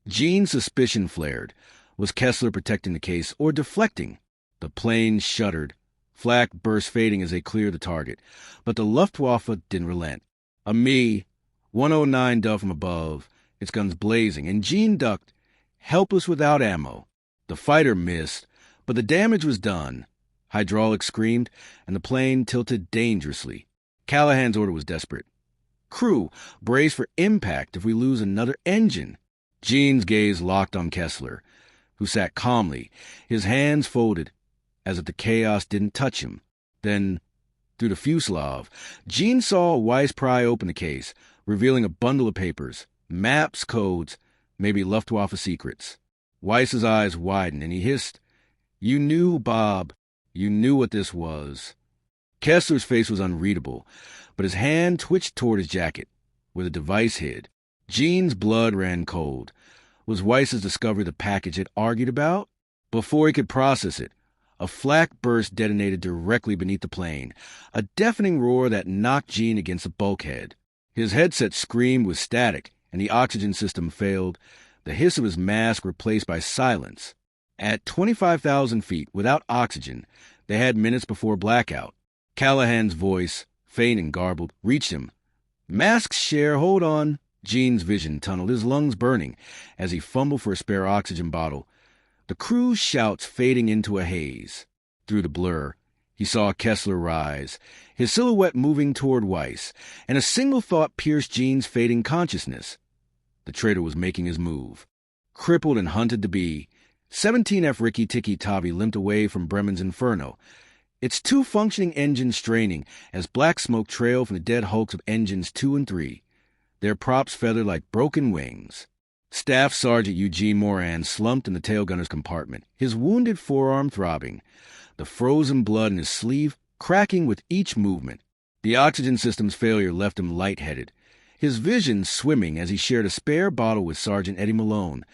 Gene's suspicion flared. Was Kessler protecting the case or deflecting? The plane shuddered. Flak burst fading as they cleared the target. But the Luftwaffe didn't relent. A Me 109 dove from above, its guns blazing, and Gene ducked, helpless without ammo. The fighter missed, but the damage was done. Hydraulics screamed, and the plane tilted dangerously. Callahan's order was desperate. "Crew, brace for impact if we lose another engine." Gene's gaze locked on Kessler, who sat calmly, his hands folded, as if the chaos didn't touch him. Then, through the fuselage, Gene saw Weiss pry open the case, revealing a bundle of papers, maps, codes, maybe Luftwaffe secrets. Weiss's eyes widened, and he hissed, "You knew, Bob. You knew what this was." Kessler's face was unreadable, but his hand twitched toward his jacket, where the device hid. Gene's blood ran cold. Was Weiss's discovery the package it argued about? Before he could process it, a flak burst detonated directly beneath the plane, a deafening roar that knocked Gene against the bulkhead. His headset screamed with static, and the oxygen system failed, the hiss of his mask replaced by silence. At 25,000 feet, without oxygen, they had minutes before blackout. Callahan's voice, faint and garbled, reached him. "Masks share, hold on." Gene's vision tunneled, his lungs burning, as he fumbled for a spare oxygen bottle. The crew's shouts fading into a haze. Through the blur, he saw Kessler rise, his silhouette moving toward Weiss, and a single thought pierced Gene's fading consciousness. The traitor was making his move. Crippled and hunted to be, 17F Rikki Tikki Tavi limped away from Bremen's inferno, its two functioning engines straining as black smoke trailed from the dead hulks of engines 2 and 3, their props feathered like broken wings. Staff Sergeant Eugene Moran slumped in the tailgunner's compartment, his wounded forearm throbbing, the frozen blood in his sleeve cracking with each movement. The oxygen system's failure left him lightheaded, his vision swimming as he shared a spare bottle with Sergeant Eddie Malone,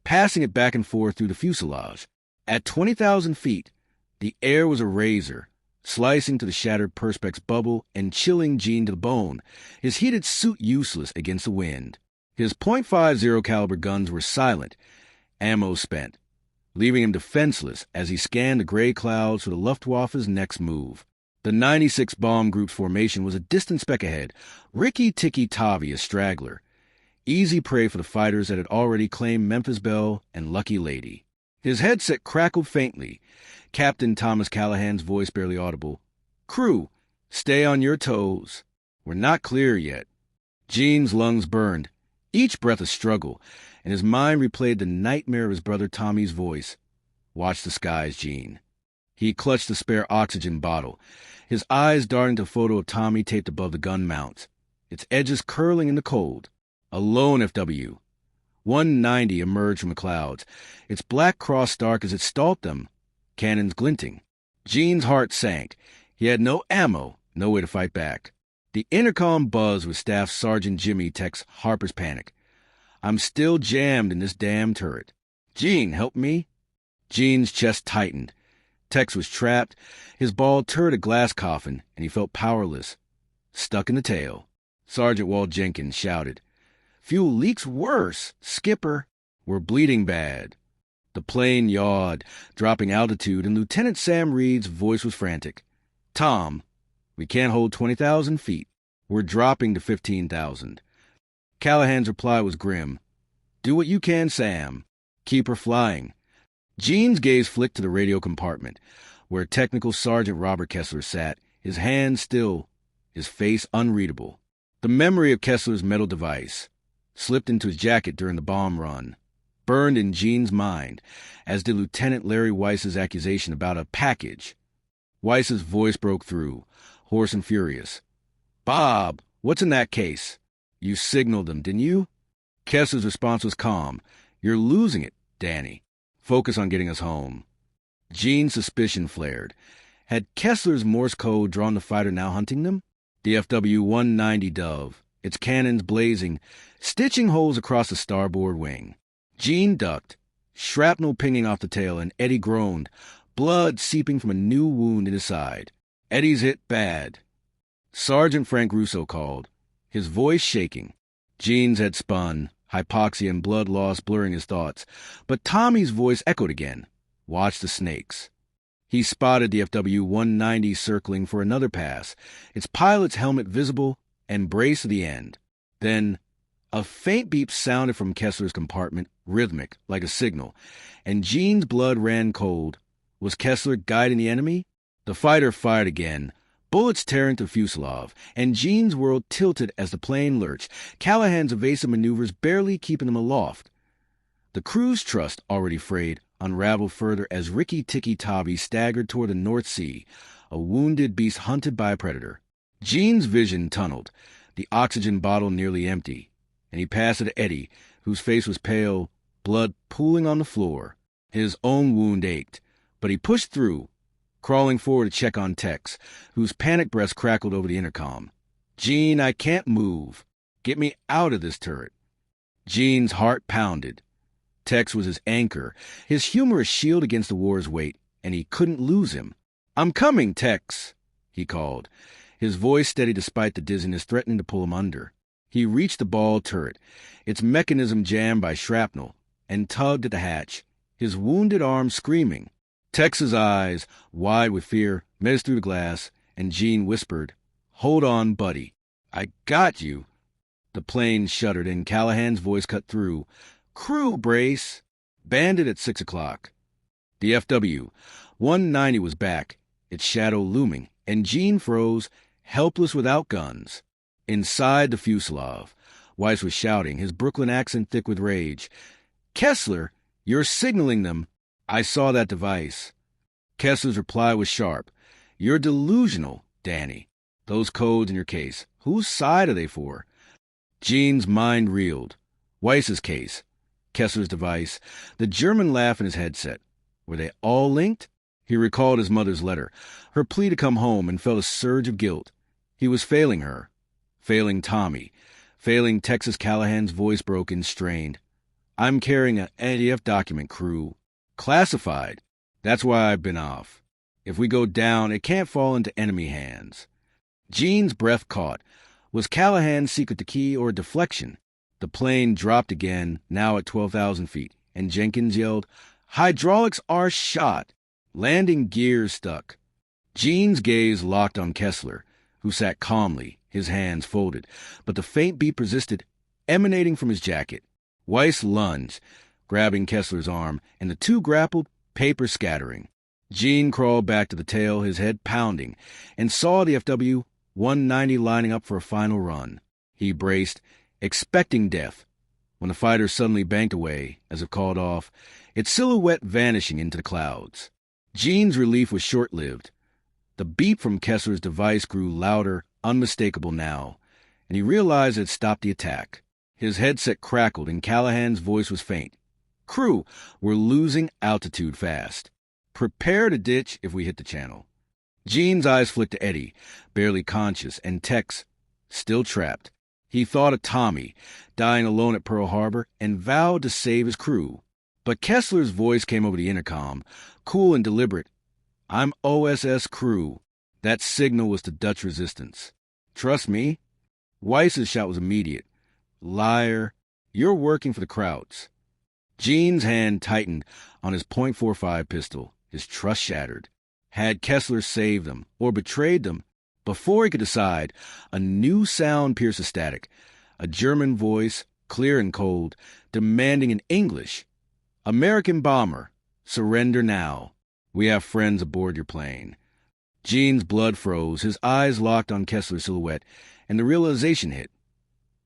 passing it back and forth through the fuselage. At 20,000 feet, the air was a razor, slicing to the shattered perspex bubble and chilling Gene to the bone, his heated suit useless against the wind. His .50 caliber guns were silent, ammo spent, leaving him defenseless as he scanned the gray clouds for the Luftwaffe's next move. The 96 Bomb Group's formation was a distant speck ahead, Rikki Tikki Tavi a straggler, easy prey for the fighters that had already claimed Memphis Belle and Lucky Lady. His headset crackled faintly, Captain Thomas Callahan's voice barely audible. "Crew, stay on your toes. We're not clear yet." Gene's lungs burned, each breath a struggle, and his mind replayed the nightmare of his brother Tommy's voice. "Watch the skies, Gene." He clutched the spare oxygen bottle, his eyes darting to a photo of Tommy taped above the gun mounts, its edges curling in the cold. A lone FW. 190 emerged from the clouds, its black cross stark as it stalked them, cannons glinting. Gene's heart sank. He had no ammo, no way to fight back. The intercom buzzed with Staff Sergeant Jimmy Tech's Harper's panic. "I'm still jammed in this damn turret. Gene, help me." Gene's chest tightened. Tex was trapped, his bald turret a glass coffin, and he felt powerless. Stuck in the tail. Sergeant Walt Jenkins shouted. Fuel leaks worse, Skipper. We're bleeding bad. The plane yawed, dropping altitude, and Lieutenant Sam Reed's voice was frantic. Tom, we can't hold 20,000 feet. We're dropping to 15,000. Callahan's reply was grim. Do what you can, Sam. Keep her flying. Gene's gaze flicked to the radio compartment, where Technical Sergeant Robert Kessler sat, his hands still, his face unreadable. The memory of Kessler's metal device, slipped into his jacket during the bomb run, burned in Gene's mind, as did Lieutenant Larry Weiss's accusation about a package. Weiss's voice broke through, hoarse and furious. Bob, what's in that case? You signaled them, didn't you? Kessler's response was calm. You're losing it, Danny. Focus on getting us home. Gene's suspicion flared. Had Kessler's Morse code drawn the fighter now hunting them? The FW-190 Dove, its cannons blazing, stitching holes across the starboard wing. Gene ducked, shrapnel pinging off the tail, and Eddie groaned, blood seeping from a new wound in his side. Eddie's hit bad. Sergeant Frank Russo called, his voice shaking. Gene's had spun, hypoxia and blood loss blurring his thoughts, but Tommy's voice echoed again. Watch the snakes. He spotted the FW-190 circling for another pass, its pilot's helmet visible and braced to the end. Then, a faint beep sounded from Kessler's compartment, rhythmic, like a signal, and Gene's blood ran cold. Was Kessler guiding the enemy? The fighter fired again, bullets tearing through fuselage, and Gene's world tilted as the plane lurched, Callahan's evasive maneuvers barely keeping him aloft. The crew's trust, already frayed, unraveled further as Rikki Tikki Tavi staggered toward the North Sea, a wounded beast hunted by a predator. Gene's vision tunneled, the oxygen bottle nearly empty, and he passed it to Eddie, whose face was pale, blood pooling on the floor. His own wound ached, but he pushed through, crawling forward to check on Tex, whose panic breath crackled over the intercom. Gene, I can't move. Get me out of this turret. Gene's heart pounded. Tex was his anchor, his humorous shield against the war's weight, and he couldn't lose him. I'm coming, Tex, he called, his voice steady despite the dizziness threatening to pull him under. He reached the ball turret, its mechanism jammed by shrapnel, and tugged at the hatch, his wounded arm screaming. Tex's eyes, wide with fear, mezed through the glass, and Gene whispered, Hold on, buddy. I got you. The plane shuddered, and Callahan's voice cut through. Crew brace. Bandit at 6 o'clock. The FW-190 was back, its shadow looming, and Gene froze, helpless without guns. Inside the fuselage, Weiss was shouting, his Brooklyn accent thick with rage. Kessler, you're signaling them. I saw that device. Kessler's reply was sharp. You're delusional, Danny. Those codes in your case, whose side are they for? Gene's mind reeled. Weiss's case. Kessler's device, the German laugh in his headset. Were they all linked? He recalled his mother's letter, her plea to come home, and felt a surge of guilt. He was failing her, failing Tommy, failing Texas. Callahan's voice broke and strained. I'm carrying an ADF document, crew. Classified. That's why I've been off. If we go down, it can't fall into enemy hands. Gene's breath caught. Was Callahan's secret the key or deflection? The plane dropped again, now at 12,000 feet, and Jenkins yelled, Hydraulics are shot. Landing gears stuck. Gene's gaze locked on Kessler, who sat calmly, his hands folded, but the faint beep persisted, emanating from his jacket. Weiss lunged, grabbing Kessler's arm, and the two grappled, paper scattering. Gene crawled back to the tail, his head pounding, and saw the FW-190 lining up for a final run. He braced, expecting death, when the fighter suddenly banked away, as if called off, its silhouette vanishing into the clouds. Gene's relief was short-lived. The beep from Kessler's device grew louder, unmistakable now, and he realized it had stopped the attack. His headset crackled, and Callahan's voice was faint. Crew, we're losing altitude fast. Prepare to ditch if we hit the channel. Gene's eyes flicked to Eddie, barely conscious, and Tex, still trapped. He thought of Tommy, dying alone at Pearl Harbor, and vowed to save his crew. But Kessler's voice came over the intercom, cool and deliberate. I'm OSS crew. That signal was to Dutch resistance. Trust me? Weiss's shout was immediate. Liar. You're working for the Krauts. Gene's hand tightened on his .45 pistol, his trust shattered. Had Kessler saved them, or betrayed them? Before he could decide, a new sound pierced the static. A German voice, clear and cold, demanding in English, "American bomber, surrender now. We have friends aboard your plane." Gene's blood froze, his eyes locked on Kessler's silhouette, and the realization hit.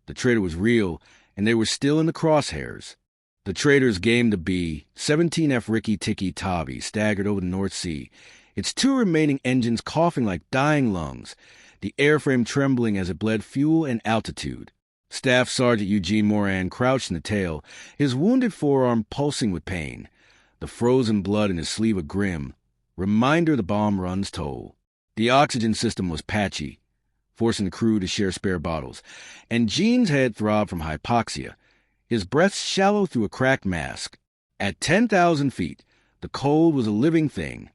The traitor was real, and they were still in the crosshairs. The traitors gained the B-17F Rikki Tikki Tavi staggered over the North Sea, its two remaining engines coughing like dying lungs, the airframe trembling as it bled fuel and altitude. Staff Sergeant Eugene Moran crouched in the tail, his wounded forearm pulsing with pain, the frozen blood in his sleeve a grim reminder the bomb run's toll. The oxygen system was patchy, forcing the crew to share spare bottles, and Gene's head throbbed from hypoxia, his breath shallow through a cracked mask. At 10,000 feet, the cold was a living thing,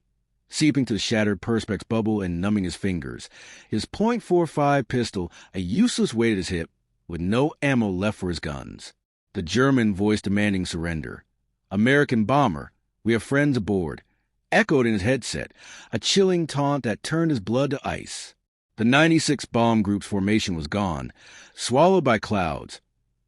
seeping to the shattered perspex bubble and numbing his fingers, his .45 pistol a useless weight at his hip, with no ammo left for his guns. The German voice demanding surrender. "American bomber, we have friends aboard," echoed in his headset, a chilling taunt that turned his blood to ice. The 96 bomb group's formation was gone, swallowed by clouds,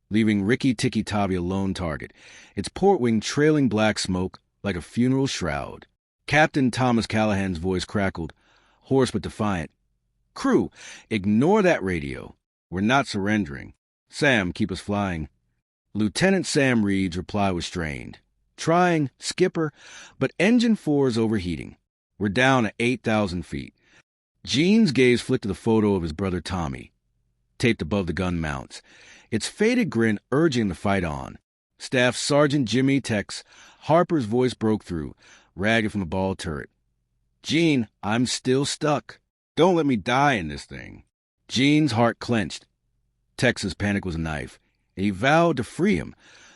leaving Rikki Tikki Tavi a lone target, its port wing trailing black smoke like a funeral shroud. Captain Thomas Callahan's voice crackled, hoarse but defiant. "Crew, ignore that radio. We're not surrendering. Sam, keep us flying." Lieutenant Sam Reed's reply was strained. "Trying, Skipper, but engine 4 is overheating. We're down at 8,000 feet. Gene's gaze flicked to the photo of his brother Tommy, taped above the gun mounts, its faded grin urging the fight on. Staff Sergeant Jimmy Tex Harper's voice broke through, ragged from a ball turret. "Gene, I'm still stuck. Don't let me die in this thing." Gene's heart clenched. Tex's panic was a knife, and he vowed to free him,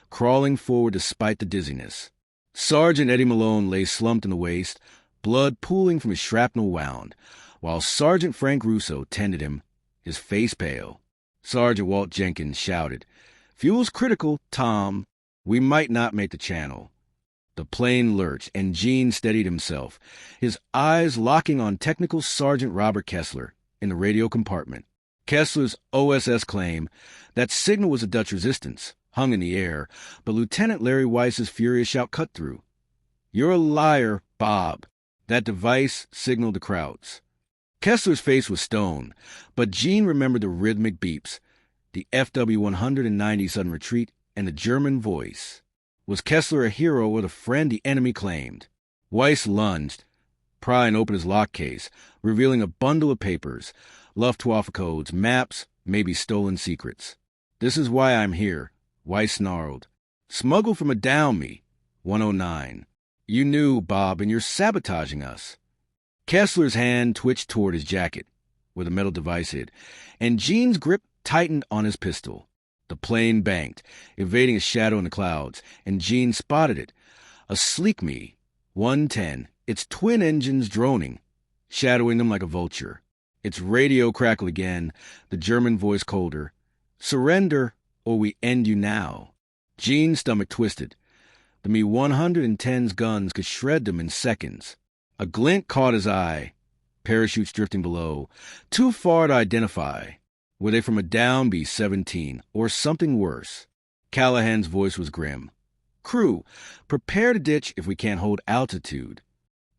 crawling forward despite the dizziness. Sergeant Eddie Malone lay slumped in the waist, blood pooling from his shrapnel wound, while Sergeant Frank Russo tended him, his face pale. Sergeant Walt Jenkins shouted, "Fuel's critical, Tom. We might not make the channel." The plane lurched, and Gene steadied himself, his eyes locking on Technical Sergeant Robert Kessler in the radio compartment. Kessler's OSS claim that signal was a Dutch resistance hung in the air, but Lieutenant Larry Weiss's furious shout cut through. "You're a liar, Bob. That device signaled the Krauts." Kessler's face was stone, but Gene remembered the rhythmic beeps, the FW-190 sudden retreat, and the German voice. Was Kessler a hero or the friend the enemy claimed? Weiss lunged, prying open his lock case, revealing a bundle of papers, Luftwaffe codes, maps, maybe stolen secrets. "This is why I'm here," Weiss snarled. "Smuggled from a down me, 109. You knew, Bob, and you're sabotaging us." Kessler's hand twitched toward his jacket, where the metal device hid, and Gene's grip tightened on his pistol. The plane banked, evading a shadow in the clouds, and Gene spotted it. A sleek Me, 110, its twin engines droning, shadowing them like a vulture. Its radio crackled again, the German voice colder. "Surrender, or we end you now." Gene's stomach twisted. The Me-110's guns could shred them in seconds. A glint caught his eye, parachutes drifting below, too far to identify. Were they from a down B-17, or something worse? Callahan's voice was grim. "Crew, prepare to ditch if we can't hold altitude."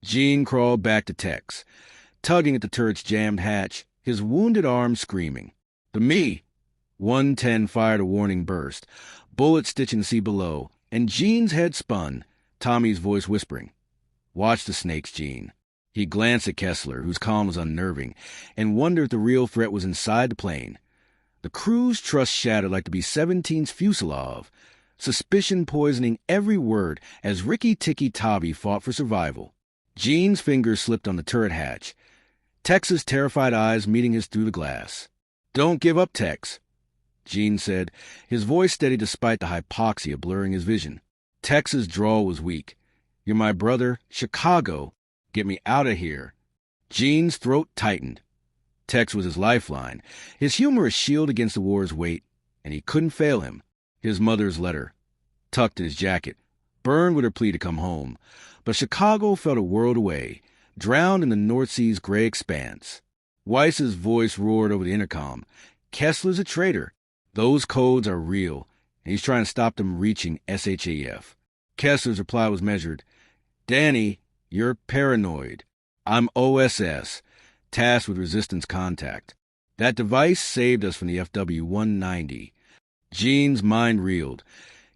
Gene crawled back to Tex, tugging at the turret's jammed hatch, his wounded arm screaming. The Me-110 fired a warning burst, bullets stitching the sea below, and Gene's head spun, Tommy's voice whispering, "Watch the snakes, Gene." He glanced at Kessler, whose calm was unnerving, and wondered if the real threat was inside the plane. The crew's trust shattered like the B-17's fuselage, suspicion poisoning every word as Rikki Tikki Tavi fought for survival. Gene's fingers slipped on the turret hatch, Tex's terrified eyes meeting his through the glass. "Don't give up, Tex," Gene said, his voice steady despite the hypoxia blurring his vision. Tex's drawl was weak. "You're my brother. Chicago. Get me out of here." Gene's throat tightened. Tex was his lifeline, his humor a shield against the war's weight, and he couldn't fail him. His mother's letter, tucked in his jacket, burned with her plea to come home. But Chicago felt a world away, drowned in the North Sea's gray expanse. Weiss's voice roared over the intercom. Kessler's a traitor. Those codes are real, and he's trying to stop them reaching SHAF. Kessler's reply was measured. Danny, you're paranoid. I'm OSS, tasked with resistance contact. That device saved us from the FW-190. Gene's mind reeled.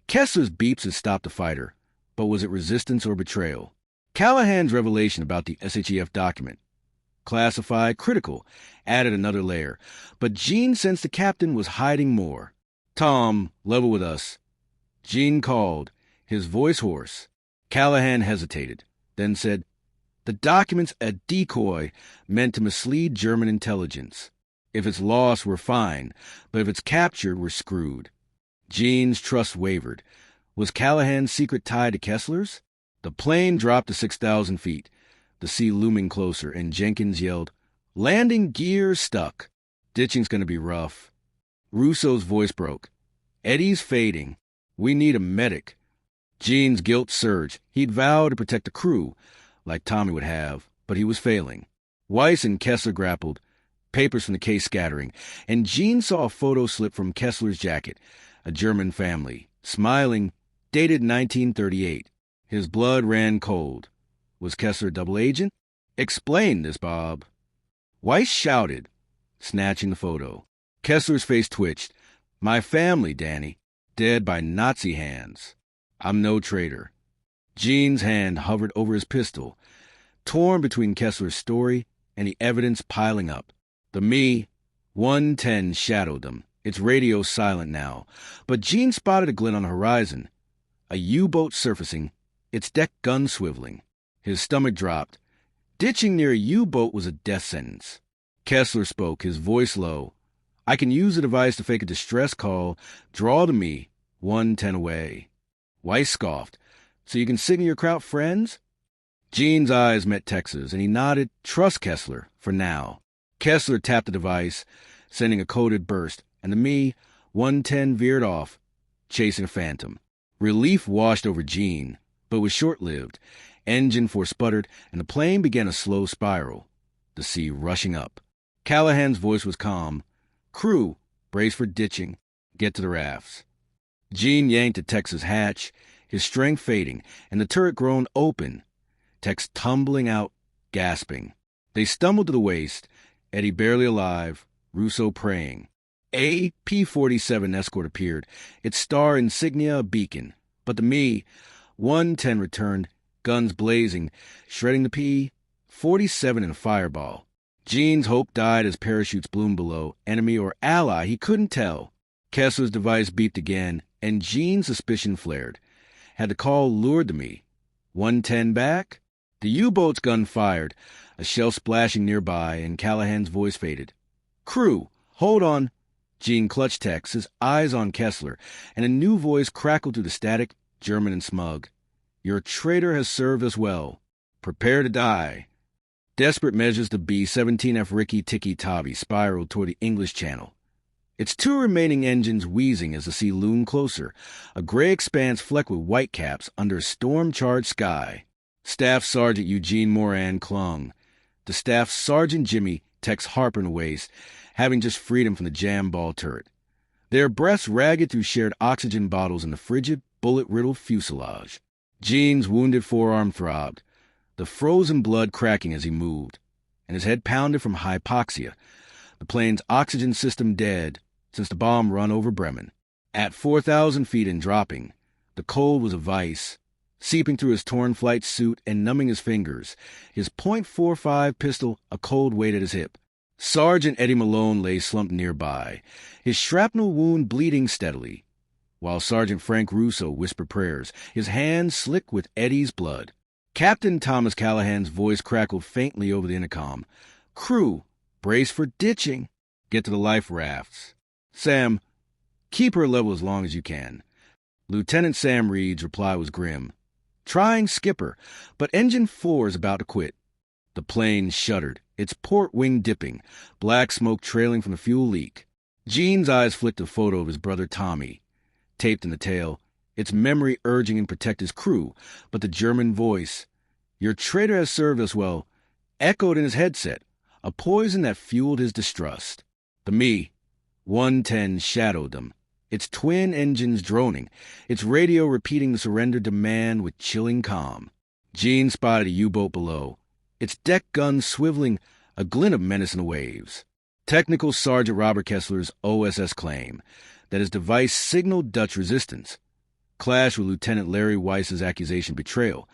Kessler's beeps had stopped the fighter, but was it resistance or betrayal? Callahan's revelation about the SHEF document, classified, critical, added another layer, but Gene sensed the captain was hiding more. Tom, level with us. Gene called, his voice hoarse. Callahan hesitated, then said, the document's a decoy meant to mislead German intelligence. If it's lost, we're fine, but if it's captured, we're screwed. Gene's trust wavered. Was Callahan's secret tied to Kessler's? The plane dropped to 6,000 feet, the sea looming closer, and Jenkins yelled, landing gear stuck. Ditching's going to be rough. Russo's voice broke. Eddie's fading. We need a medic. Gene's guilt surged. He'd vowed to protect the crew, like Tommy would have, but he was failing. Weiss and Kessler grappled, papers from the case scattering, and Gene saw a photo slip from Kessler's jacket, a German family, smiling, dated 1938. His blood ran cold. Was Kessler a double agent? Explain this, Bob. Weiss shouted, snatching the photo. Kessler's face twitched. My family, Danny, dead by Nazi hands. I'm no traitor. Gene's hand hovered over his pistol, torn between Kessler's story and the evidence piling up. The Me-110 shadowed them, its radio silent now, but Gene spotted a glint on the horizon. A U-boat surfacing, its deck gun swiveling. His stomach dropped. Ditching near a U-boat was a death sentence. Kessler spoke, his voice low. I can use the device to fake a distress call, draw the Me-110 away. Weiss scoffed. So you can signal your crowd friends? Gene's eyes met Tex's, and he nodded, trust Kessler, for now. Kessler tapped the device, sending a coded burst, and the Me-110 veered off, chasing a phantom. Relief washed over Gene, but was short-lived. Engine force-sputtered, and the plane began a slow spiral, the sea rushing up. Callahan's voice was calm. Crew, brace for ditching. Get to the rafts. Gene yanked at Tex's hatch, his strength fading, and the turret groaned open. Tex tumbling out, gasping. They stumbled to the waist, Eddie barely alive, Russo praying. A P-47 escort appeared, its star insignia a beacon. But the Me-110 returned, guns blazing, shredding the P-47 in a fireball. Gene's hope died as parachutes bloomed below, enemy or ally, he couldn't tell. Kessler's device beeped again, and Gene's suspicion flared. Had the call lured the Me-110 back? The U-boat's gun fired, a shell splashing nearby, and Callahan's voice faded. Crew, hold on. Gene clutched Tex, his eyes on Kessler, and a new voice crackled through the static, German and smug. Your traitor has served us well. Prepare to die. Desperate measures, the B-17F Rikki Tikki Tavi spiraled toward the English Channel. Its two remaining engines wheezing as the sea loomed closer, a gray expanse flecked with whitecaps under a storm-charged sky. Staff Sergeant Eugene Moran clung. The Staff Sergeant Jimmy, Tex Harper in the waist, having just freed him from the jam-ball turret. Their breaths ragged through shared oxygen bottles in the frigid, bullet-riddled fuselage. Gene's wounded forearm throbbed, the frozen blood cracking as he moved, and his head pounded from hypoxia, the plane's oxygen system dead since the bomb run over Bremen. At 4,000 feet and dropping, the cold was a vice, seeping through his torn flight suit and numbing his fingers, his .45 pistol a cold weight at his hip. Sergeant Eddie Malone lay slumped nearby, his shrapnel wound bleeding steadily, while Sergeant Frank Russo whispered prayers, his hands slick with Eddie's blood. Captain Thomas Callahan's voice crackled faintly over the intercom. Crew, brace for ditching. Get to the life rafts. Sam, keep her level as long as you can. Lieutenant Sam Reed's reply was grim. Trying, skipper, but engine 4 is about to quit. The plane shuddered, its port wing dipping, black smoke trailing from the fuel leak. Gene's eyes flicked a photo of his brother Tommy. Taped in the tail, its memory urging him to protect his crew, but the German voice, "Your traitor has served us well," echoed in his headset, a poison that fueled his distrust. The Me-110 shadowed them, its twin engines droning, its radio repeating the surrender demand with chilling calm. Gene spotted a U-boat below, its deck guns swiveling, a glint of menace in the waves. Technical Sergeant Robert Kessler's OSS claim that his device signaled Dutch resistance clashed with Lieutenant Larry Weiss's accusation of betrayal,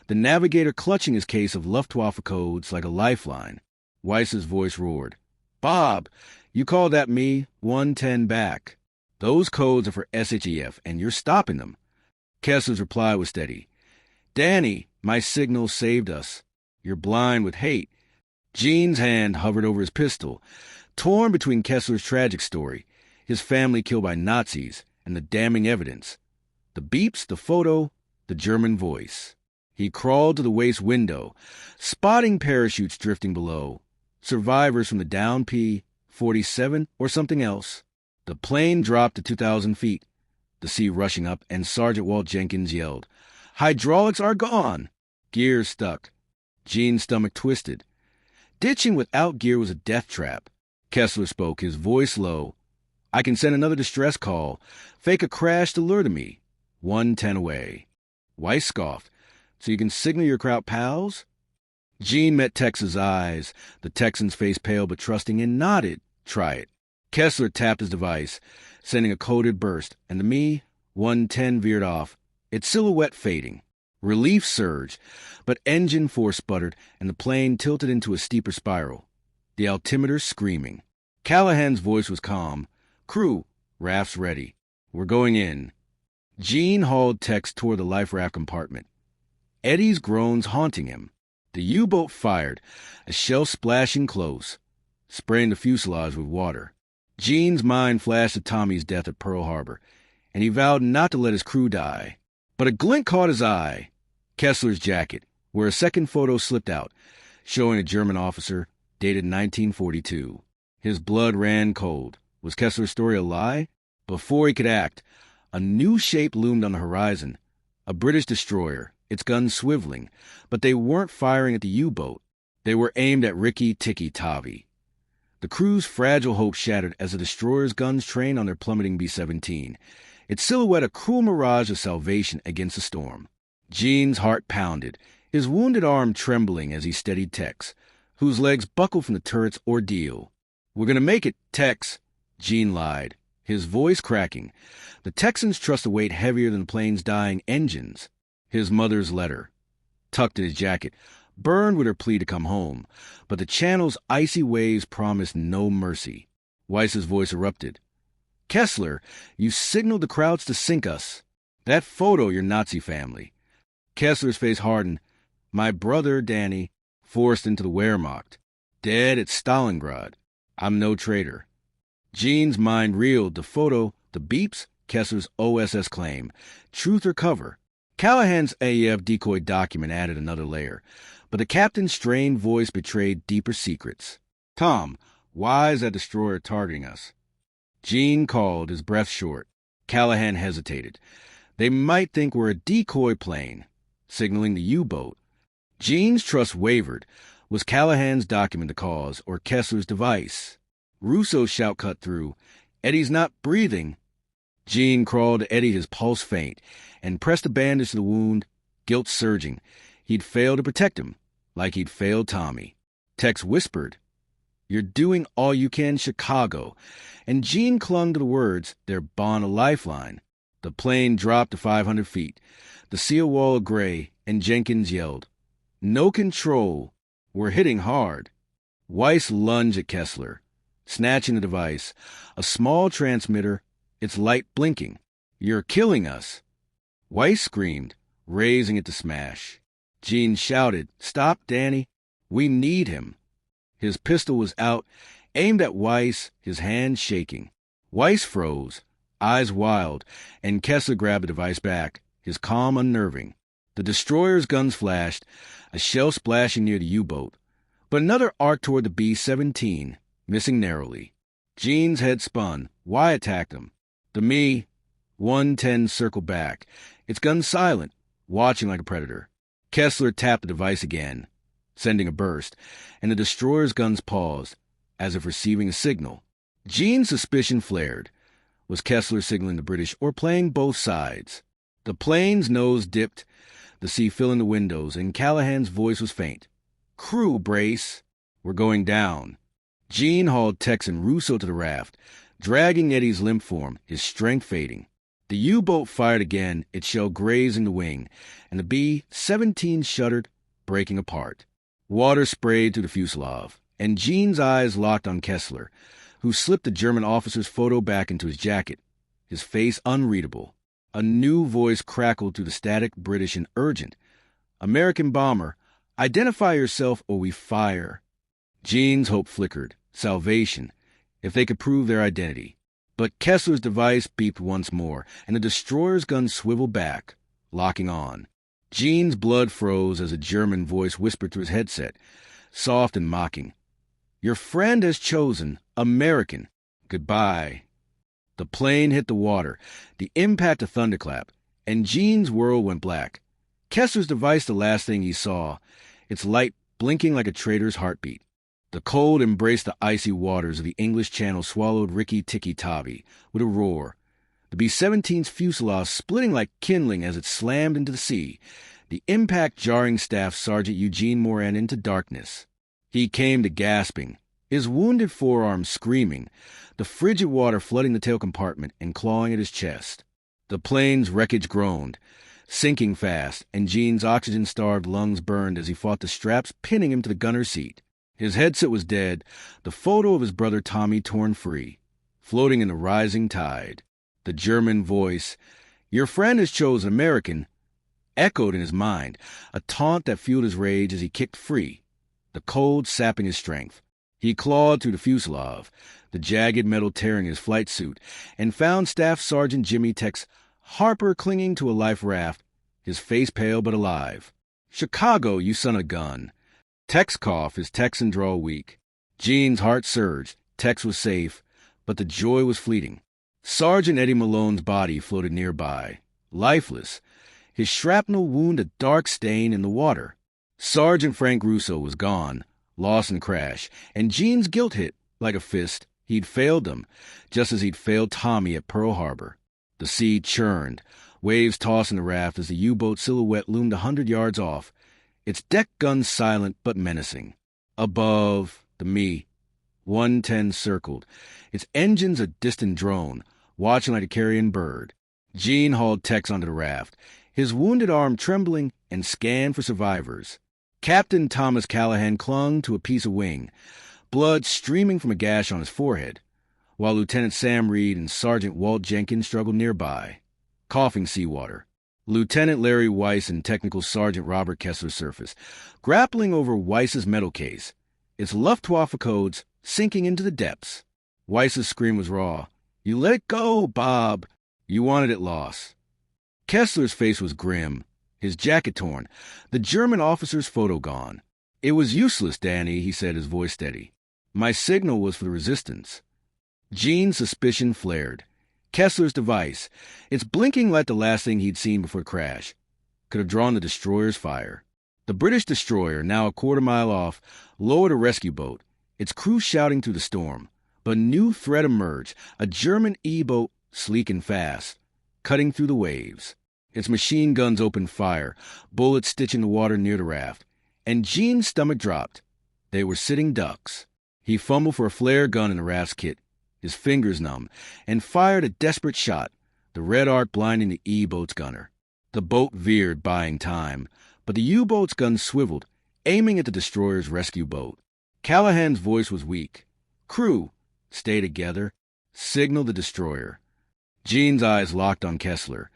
the navigator clutching his case of Luftwaffe codes like a lifeline. Weiss's voice roared, "Bob, you call that Me-110 back. Those codes are for SHEF, and you're stopping them." Kessler's reply was steady. "Danny, my signal saved us. You're blind with hate." Gene's hand hovered over his pistol, torn between Kessler's tragic story, his family killed by Nazis, and the damning evidence. The beeps, the photo, the German voice. He crawled to the waist window, spotting parachutes drifting below, survivors from the downed P-47 or something else. The plane dropped to 2,000 feet, the sea rushing up, and Sergeant Walt Jenkins yelled, "Hydraulics are gone!" Gears stuck. Gene's stomach twisted. Ditching without gear was a death trap. Kessler spoke, his voice low. "I can send another distress call. Fake a crash to lure to me. 110 away." Weiss scoffed. "So you can signal your crowd pals?" Gene met Tex's eyes, the Texan's face pale but trusting, and nodded. "Try it." Kessler tapped his device, sending a coded burst, and the Me-110 veered off, its silhouette fading. Relief surged, but engine force sputtered, and the plane tilted into a steeper spiral. The altimeter screaming. Callahan's voice was calm. "Crew, rafts ready. We're going in." Gene hauled Tex toward the life raft compartment. Eddie's groans haunting him. The U-boat fired, a shell splashing close, spraying the fuselage with water. Gene's mind flashed to Tommy's death at Pearl Harbor, and he vowed not to let his crew die. But a glint caught his eye. Kessler's jacket, where a second photo slipped out, showing a German officer, dated 1942. His blood ran cold. Was Kessler's story a lie? Before he could act, a new shape loomed on the horizon. A British destroyer, its guns swiveling, but they weren't firing at the U-boat. They were aimed at Rikki Tikki Tavi. The crew's fragile hope shattered as the destroyer's guns trained on their plummeting B-17, its silhouette a cruel mirage of salvation against the storm. Gene's heart pounded, his wounded arm trembling as he steadied Tex, whose legs buckled from the turret's ordeal. "We're going to make it, Tex," Gene lied, his voice cracking. The Texans trust a weight heavier than the plane's dying engines. His mother's letter, tucked in his jacket, burned with her plea to come home, but the channel's icy waves promised no mercy. Weiss's voice erupted. "Kessler, you signaled the crowds to sink us. That photo, your Nazi family." Kessler's face hardened. "My brother, Danny, forced into the Wehrmacht. Dead at Stalingrad. I'm no traitor." Gene's mind reeled. The photo, the beeps, Kessler's OSS claim. Truth or cover? Callahan's AEF decoy document added another layer, but the captain's strained voice betrayed deeper secrets. "Tom, why is that destroyer targeting us?" Gene called, his breath short. Callahan hesitated. "They might think we're a decoy plane, signaling the U-boat." Gene's trust wavered. Was Callahan's document the cause, or Kessler's device? Russo's shout cut through. "Eddie's not breathing." Gene crawled to Eddie, his pulse faint, and pressed a bandage to the wound, guilt surging. He'd failed to protect him, like he'd failed Tommy. Tex whispered, "You're doing all you can, Chicago." And Gene clung to the words, their bond a lifeline. The plane dropped to 500 feet, the seal wall of gray, and Jenkins yelled, "No control. We're hitting hard." Weiss lunged at Kessler, snatching the device, a small transmitter, its light blinking. "You're killing us." Weiss screamed, raising it to smash. Gene shouted, "Stop, Danny. We need him." His pistol was out, aimed at Weiss, his hand shaking. Weiss froze, eyes wild, and Kessler grabbed the device back, his calm unnerving. The destroyer's guns flashed, a shell splashing near the U-boat, But another arced toward the B-17, missing narrowly. Gene's head spun. Y attacked him. The Me-110 circled back, its gun silent, watching like a predator. Kessler tapped the device again, sending a burst, and the destroyer's guns paused, as if receiving a signal. Gene's suspicion flared. Was Kessler signaling the British or playing both sides? The plane's nose dipped, the sea filling the windows, and Callahan's voice was faint. "Crew, brace. We're going down." Gene hauled Tex and Russo to the raft, dragging Eddie's limp form, his strength fading. The U-boat fired again, its shell grazing the wing, and the B-17 shuddered, breaking apart. Water sprayed through the fuselage, and Gene's eyes locked on Kessler, who slipped the German officer's photo back into his jacket, his face unreadable. A new voice crackled through the static British and urgent. "American bomber, identify yourself or we fire." Gene's hope flickered. Salvation, if they could prove their identity. But Kessler's device beeped once more, and the destroyer's gun swiveled back, locking on. Gene's blood froze as a German voice whispered through his headset, soft and mocking. "Your friend has chosen American. Goodbye." The plane hit the water, the impact a thunderclap, and Gene's world went black. Kessler's device the last thing he saw, its light blinking like a traitor's heartbeat. The cold embraced the icy waters of the English Channel, swallowed Rikki Tikki Tavi with a roar. The B-17's fuselage splitting like kindling as it slammed into the sea, the impact jarring Staff Sergeant Eugene Moran into darkness. He came to gasping, his wounded forearm screaming, the frigid water flooding the tail compartment and clawing at his chest. The plane's wreckage groaned, sinking fast, and Gene's oxygen-starved lungs burned as he fought the straps pinning him to the gunner's seat. His headset was dead, the photo of his brother Tommy torn free, floating in the rising tide. The German voice, "Your friend has chosen American," echoed in his mind, a taunt that fueled his rage as he kicked free, the cold sapping his strength. He clawed through the fuselage, the jagged metal tearing his flight suit, and found Staff Sergeant Jimmy Tex Harper clinging to a life raft, his face pale but alive. "Chicago, you son of a gun." Tex coughed, his Texan drawl weak. Gene's heart surged. Tex was safe, but the joy was fleeting. Sergeant Eddie Malone's body floated nearby, lifeless, his shrapnel wound a dark stain in the water. Sergeant Frank Russo was gone, lost in the crash, and Gene's guilt hit, like a fist. He'd failed them, just as he'd failed Tommy at Pearl Harbor. The sea churned, waves tossing the raft as the U-boat silhouette loomed 100 yards off, its deck guns silent but menacing. Above, the Me-110 circled, its engines a distant drone, watching like a carrion bird. Gene hauled Tex onto the raft, his wounded arm trembling, and scanned for survivors. Captain Thomas Callahan clung to a piece of wing, blood streaming from a gash on his forehead, while Lieutenant Sam Reed and Sergeant Walt Jenkins struggled nearby, coughing seawater. Lieutenant Larry Weiss and Technical Sergeant Robert Kessler surfaced, grappling over Weiss's metal case, its Luftwaffe codes sinking into the depths. Weiss's scream was raw. "You let it go, Bob. You wanted it lost." Kessler's face was grim, his jacket torn, the German officer's photo gone. "It was useless, Danny," he said, his voice steady. "My signal was for the resistance." Gene's suspicion flared. Kessler's device, its blinking like the last thing he'd seen before the crash, could have drawn the destroyer's fire. The British destroyer, now a quarter-mile off, lowered a rescue boat, its crew shouting through the storm. But a new threat emerged, a German E-boat, sleek and fast, cutting through the waves. Its machine guns opened fire, bullets stitching the water near the raft, and Gene's stomach dropped. They were sitting ducks. He fumbled for a flare gun in the raft's kit, his fingers numb, and fired a desperate shot, the red arc blinding the E-boat's gunner. The boat veered, buying time, but the U-boat's gun swiveled, aiming at the destroyer's rescue boat. Callahan's voice was weak. "Crew, stay together. Signal the destroyer." Gene's eyes locked on Kessler,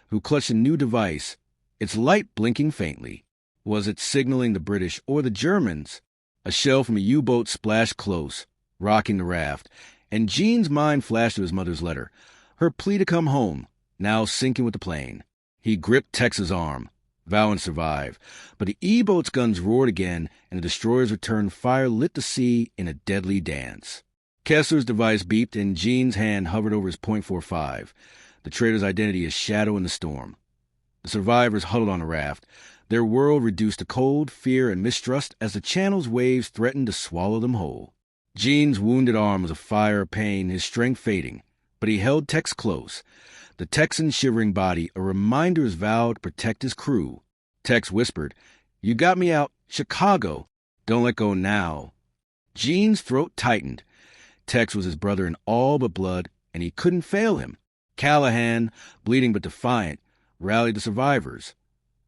who clutched a new device, its light blinking faintly. Was it signaling the British or the Germans? A shell from a U-boat splashed close, rocking the raft, and Gene's mind flashed to his mother's letter, her plea to come home, now sinking with the plane. He gripped Tex's arm. vowing to survive. But the E-boat's guns roared again, and the destroyer's return fire lit the sea in a deadly dance. Kessler's device beeped, and Gene's hand hovered over his .45. The traitor's identity is shadow in the storm. The survivors huddled on the raft, their world reduced to cold, fear, and mistrust as the channel's waves threatened to swallow them whole. Gene's wounded arm was afire of pain, his strength fading, but he held Tex close, the Texan's shivering body a reminder his vow to protect his crew. Tex whispered, "You got me out. Chicago. Don't let go now." Gene's throat tightened. Tex was his brother in all but blood, and he couldn't fail him. Callahan, bleeding but defiant, rallied the survivors.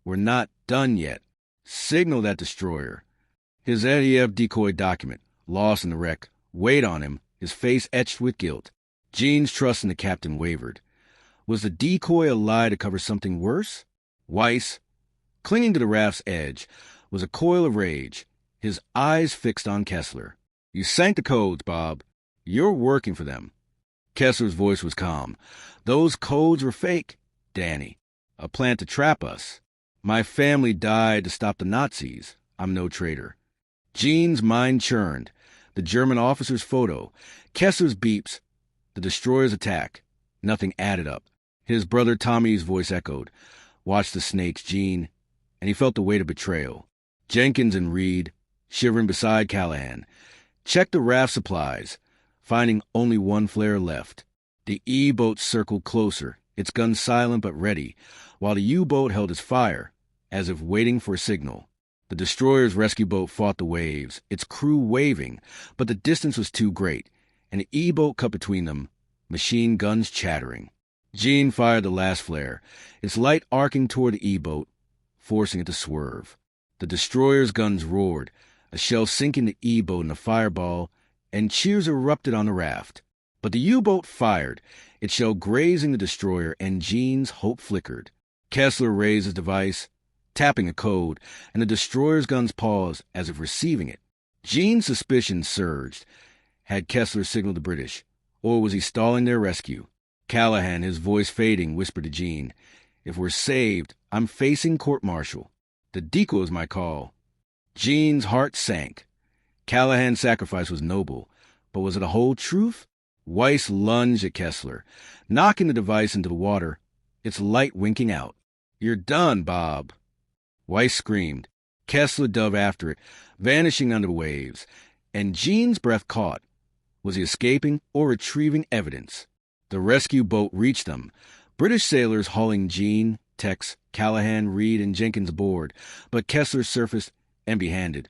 "We're not done yet. Signal that destroyer." His ADF decoy document, lost in the wreck, weighed on him, his face etched with guilt. Gene's trust in the captain wavered. Was the decoy a lie to cover something worse? Weiss, clinging to the raft's edge, was a coil of rage, his eyes fixed on Kessler. "You sank the codes, Bob. You're working for them." Kessler's voice was calm. "Those codes were fake, Danny. A plan to trap us. My family died to stop the Nazis. I'm no traitor." Gene's mind churned. The German officer's photo, Kessler's beeps, the destroyer's attack. Nothing added up. His brother Tommy's voice echoed. "Watch the snakes, Gene." And he felt the weight of betrayal. Jenkins and Reed, shivering beside Callahan, checked the raft supplies, finding only one flare left. The E-boat circled closer, its guns silent but ready, while the U-boat held its fire, as if waiting for a signal. The destroyer's rescue boat fought the waves, its crew waving, but the distance was too great, and the E-boat cut between them, machine guns chattering. Gene fired the last flare, its light arcing toward the E-boat, forcing it to swerve. The destroyer's guns roared, a shell sinking the E-boat in a fireball, and cheers erupted on the raft. But the U-boat fired, its shell grazing the destroyer, and Gene's hope flickered. Kessler raised his device, tapping a code, and the destroyer's guns paused as if receiving it. Gene's suspicions surged. Had Kessler signaled the British, or was he stalling their rescue? Callahan, his voice fading, whispered to Gene, "If we're saved, I'm facing court-martial. The decoy was my call." Gene's heart sank. Callahan's sacrifice was noble, but was it a whole truth? Weiss lunged at Kessler, knocking the device into the water, its light winking out. "You're done, Bob." Weiss screamed. Kessler dove after it, vanishing under the waves, and Gene's breath caught. Was he escaping or retrieving evidence? The rescue boat reached them, British sailors hauling Gene, Tex, Callahan, Reed, and Jenkins aboard, but Kessler surfaced empty-handed,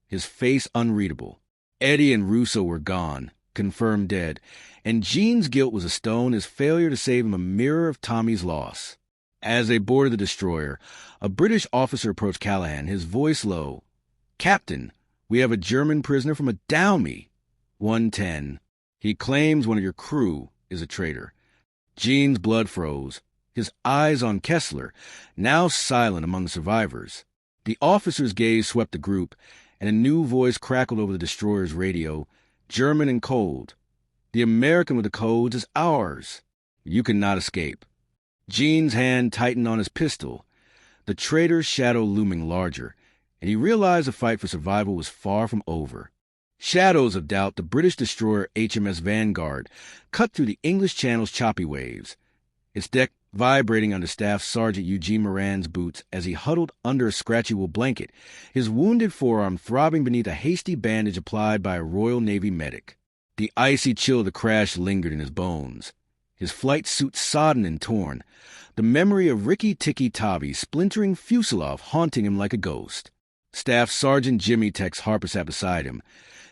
his face unreadable. Eddie and Russo were gone, confirmed dead, and Gene's guilt was a stone, his failure to save him a mirror of Tommy's loss. As they boarded the destroyer, a British officer approached Callahan, his voice low. "Captain, we have a German prisoner from a Dowmy. 110. He claims one of your crew is a traitor." Gene's blood froze, his eyes on Kessler, now silent among the survivors. The officer's gaze swept the group, and a new voice crackled over the destroyer's radio, German and cold. "The American with the codes is ours. You cannot escape." Gene's hand tightened on his pistol, the traitor's shadow looming larger, and he realized the fight for survival was far from over. Shadows of doubt, the British destroyer HMS Vanguard cut through the English Channel's choppy waves, its deck vibrating under Staff Sergeant Eugene Moran's boots as he huddled under a scratchy wool blanket, his wounded forearm throbbing beneath a hasty bandage applied by a Royal Navy medic. The icy chill of the crash lingered in his bones, his flight suit sodden and torn, the memory of Rikki Tikki Tavi splintering fuselage haunting him like a ghost. Staff Sergeant Jimmy Tex Harper sat beside him,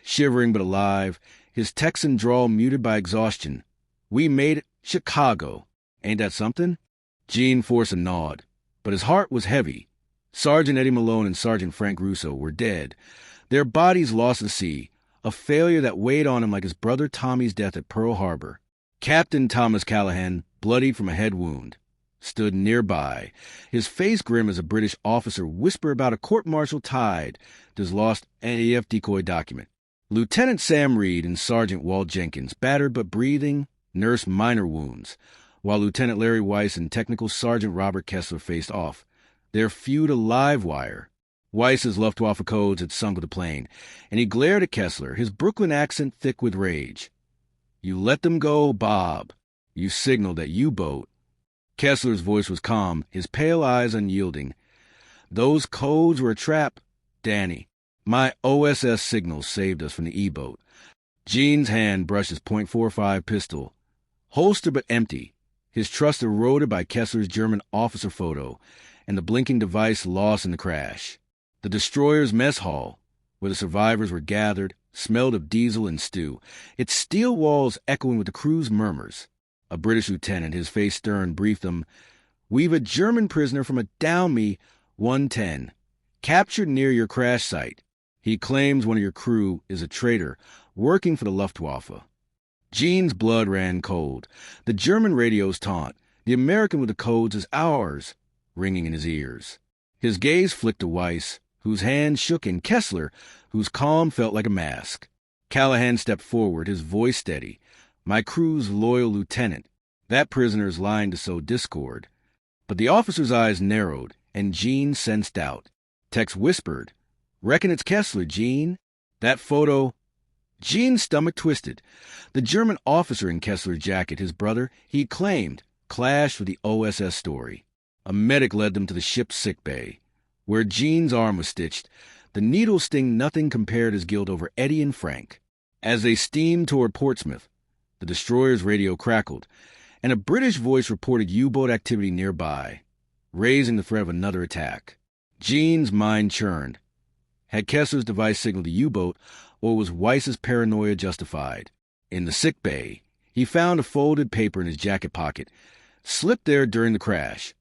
shivering but alive, his Texan drawl muted by exhaustion. "We made it. Chicago. Ain't that something?" Gene forced a nod, but his heart was heavy. Sergeant Eddie Malone and Sergeant Frank Russo were dead, their bodies lost at sea, a failure that weighed on him like his brother Tommy's death at Pearl Harbor. Captain Thomas Callahan, bloodied from a head wound, stood nearby, his face grim as a British officer whispered about a court-martial tied to his lost ADF decoy document. Lieutenant Sam Reed and Sergeant Walt Jenkins, battered but breathing, nursed minor wounds, while Lieutenant Larry Weiss and Technical Sergeant Robert Kessler faced off, their feud a live wire. Weiss's Luftwaffe codes had sunk with the plane, and he glared at Kessler, his Brooklyn accent thick with rage. "You let them go, Bob. You signaled that U-boat." Kessler's voice was calm, his pale eyes unyielding. "Those codes were a trap, Danny. My OSS signals saved us from the E-boat." Gene's hand brushed his .45 pistol, holster but empty, his trust eroded by Kessler's German officer photo and the blinking device lost in the crash. The destroyer's mess hall, where the survivors were gathered, smelled of diesel and stew, its steel walls echoing with the crew's murmurs. A British lieutenant, his face stern, briefed them, "We've a German prisoner from a down me 110, captured near your crash site. He claims one of your crew is a traitor working for the Luftwaffe." Gene's blood ran cold. The German radio's taunt, "The American with the codes is ours," ringing in his ears. His gaze flicked to Weiss, whose hand shook, and Kessler, whose calm felt like a mask. Callahan stepped forward, his voice steady. "My crew's loyal lieutenant. That prisoner's lying to sow discord." But the officer's eyes narrowed, and Gene sensed doubt. Tex whispered, "Reckon it's Kessler, Gene. That photo—" Gene's stomach twisted. The German officer in Kessler's jacket, his brother, he claimed, clashed with the OSS story. A medic led them to the ship's sickbay. Where Gene's arm was stitched, the needle sting nothing compared his guilt over Eddie and Frank. As they steamed toward Portsmouth, the destroyer's radio crackled, and a British voice reported U-boat activity nearby, raising the threat of another attack. Gene's mind churned. Had Kessler's device signaled the U-boat, or was Weiss's paranoia justified? In the sickbay, he found a folded paper in his jacket pocket, slipped there during the crash.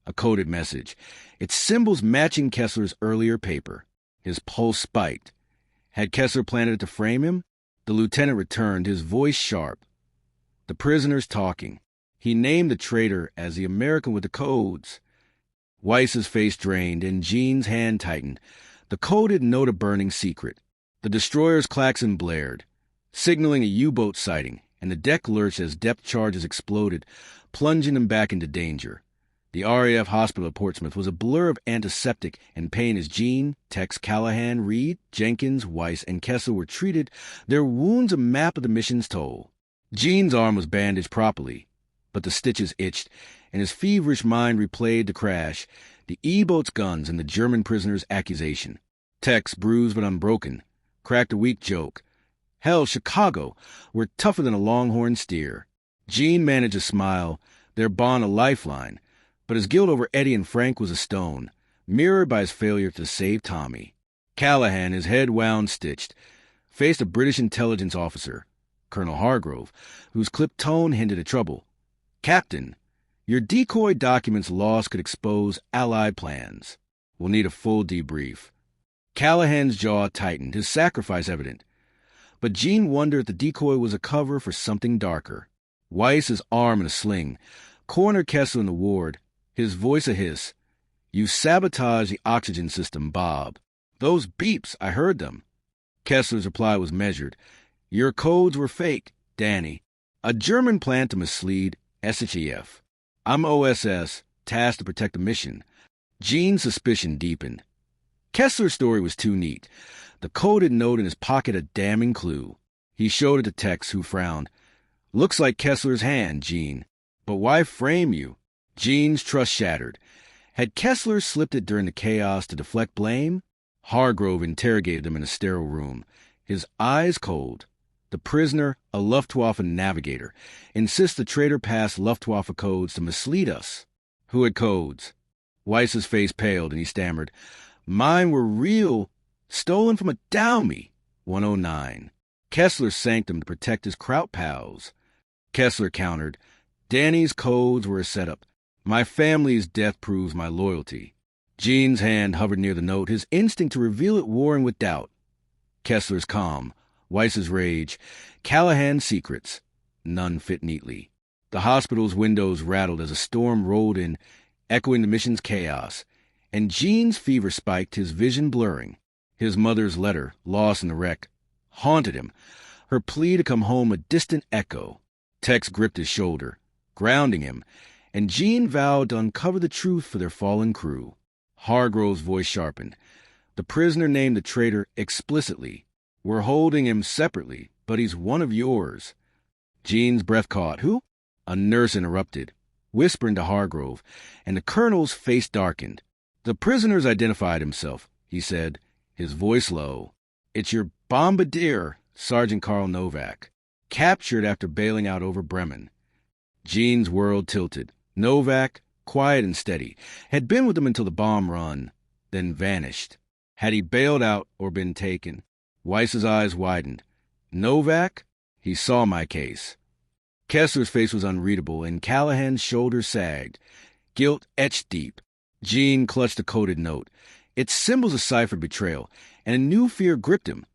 A coded message, its symbols matching Kessler's earlier paper. His pulse spiked. Had Kessler planted it to frame him? The lieutenant returned, his voice sharp. The prisoner's talking. He named the traitor as the American with the codes. Weiss's face drained, and Gene's hand tightened. The coded note a burning secret. The destroyer's klaxon blared, signaling a U-boat sighting, and the deck lurched as depth charges exploded, plunging them back into danger. The RAF hospital at Portsmouth was a blur of antiseptic and pain as Gene, Tex, Callahan, Reed, Jenkins, Weiss, and Kessler were treated, their wounds a map of the mission's toll. Gene's arm was bandaged properly, but the stitches itched, and his feverish mind replayed the crash, the E-boat's guns, and the German prisoner's accusation. Tex, bruised but unbroken, cracked a weak joke. "Hell, Chicago, we're tougher than a longhorn steer." Gene managed a smile, their bond a lifeline, but his guilt over Eddie and Frank was a stone, mirrored by his failure to save Tommy. Callahan, his head wound stitched, faced a British intelligence officer, Colonel Hargrove, whose clipped tone hinted at trouble. "Captain, your decoy documents lost could expose Allied plans. We'll need a full debrief." Callahan's jaw tightened, his sacrifice evident. But Gene wondered if the decoy was a cover for something darker. Weiss, his arm in a sling, cornered Kessler in the ward, his voice a hiss. "You sabotaged the oxygen system, Bob. Those beeps, I heard them." Kessler's reply was measured. "Your codes were fake, Danny. A German planned to mislead SHEF. I'm OSS, tasked to protect the mission." Gene's suspicion deepened. Kessler's story was too neat. The coded note in his pocket a damning clue. He showed it to Tex, who frowned. "Looks like Kessler's hand, Gene. But why frame you?" Gene's trust shattered. Had Kessler slipped it during the chaos to deflect blame? Hargrove interrogated him in a sterile room, his eyes cold. The prisoner, a Luftwaffe navigator, insists the traitor passed Luftwaffe codes to mislead us. Who had codes? Weiss's face paled, and he stammered, "Mine were real, stolen from a Dowmy, 109. Kessler sank them to protect his Kraut pals." Kessler countered, "Danny's codes were a setup. My family's death proves my loyalty." Gene's hand hovered near the note, his instinct to reveal it warring with doubt. Kessler's calm, Weiss's rage, Callahan's secrets. None fit neatly. The hospital's windows rattled as a storm rolled in, echoing the mission's chaos, and Gene's fever spiked, his vision blurring. His mother's letter, lost in the wreck, haunted him, her plea to come home a distant echo. Tex gripped his shoulder, grounding him, and Gene vowed to uncover the truth for their fallen crew. Hargrove's voice sharpened. The prisoner named the traitor explicitly. We're holding him separately, but he's one of yours. Gene's breath caught. Who? A nurse interrupted, whispering to Hargrove, and the colonel's face darkened. The prisoner's identified himself, he said, his voice low. It's your bombardier, Sergeant Karl Novak, captured after bailing out over Bremen. Gene's world tilted. Novak, quiet and steady, had been with them until the bomb run, then vanished. Had he bailed out or been taken? Weiss's eyes widened. Novak? He saw my case. Kessler's face was unreadable, and Callahan's shoulders sagged. Guilt etched deep. Gene clutched the coded note. Its symbols deciphered betrayal, and a new fear gripped him.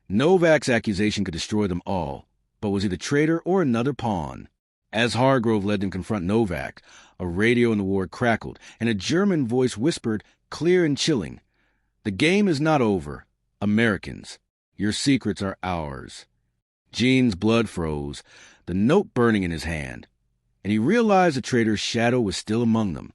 Novak's accusation could destroy them all, but was he the traitor or another pawn? As Hargrove led them confront Novak, a radio in the ward crackled, and a German voice whispered, clear and chilling, "The game is not over. Americans, your secrets are ours." Gene's blood froze, the note burning in his hand, and he realized the traitor's shadow was still among them.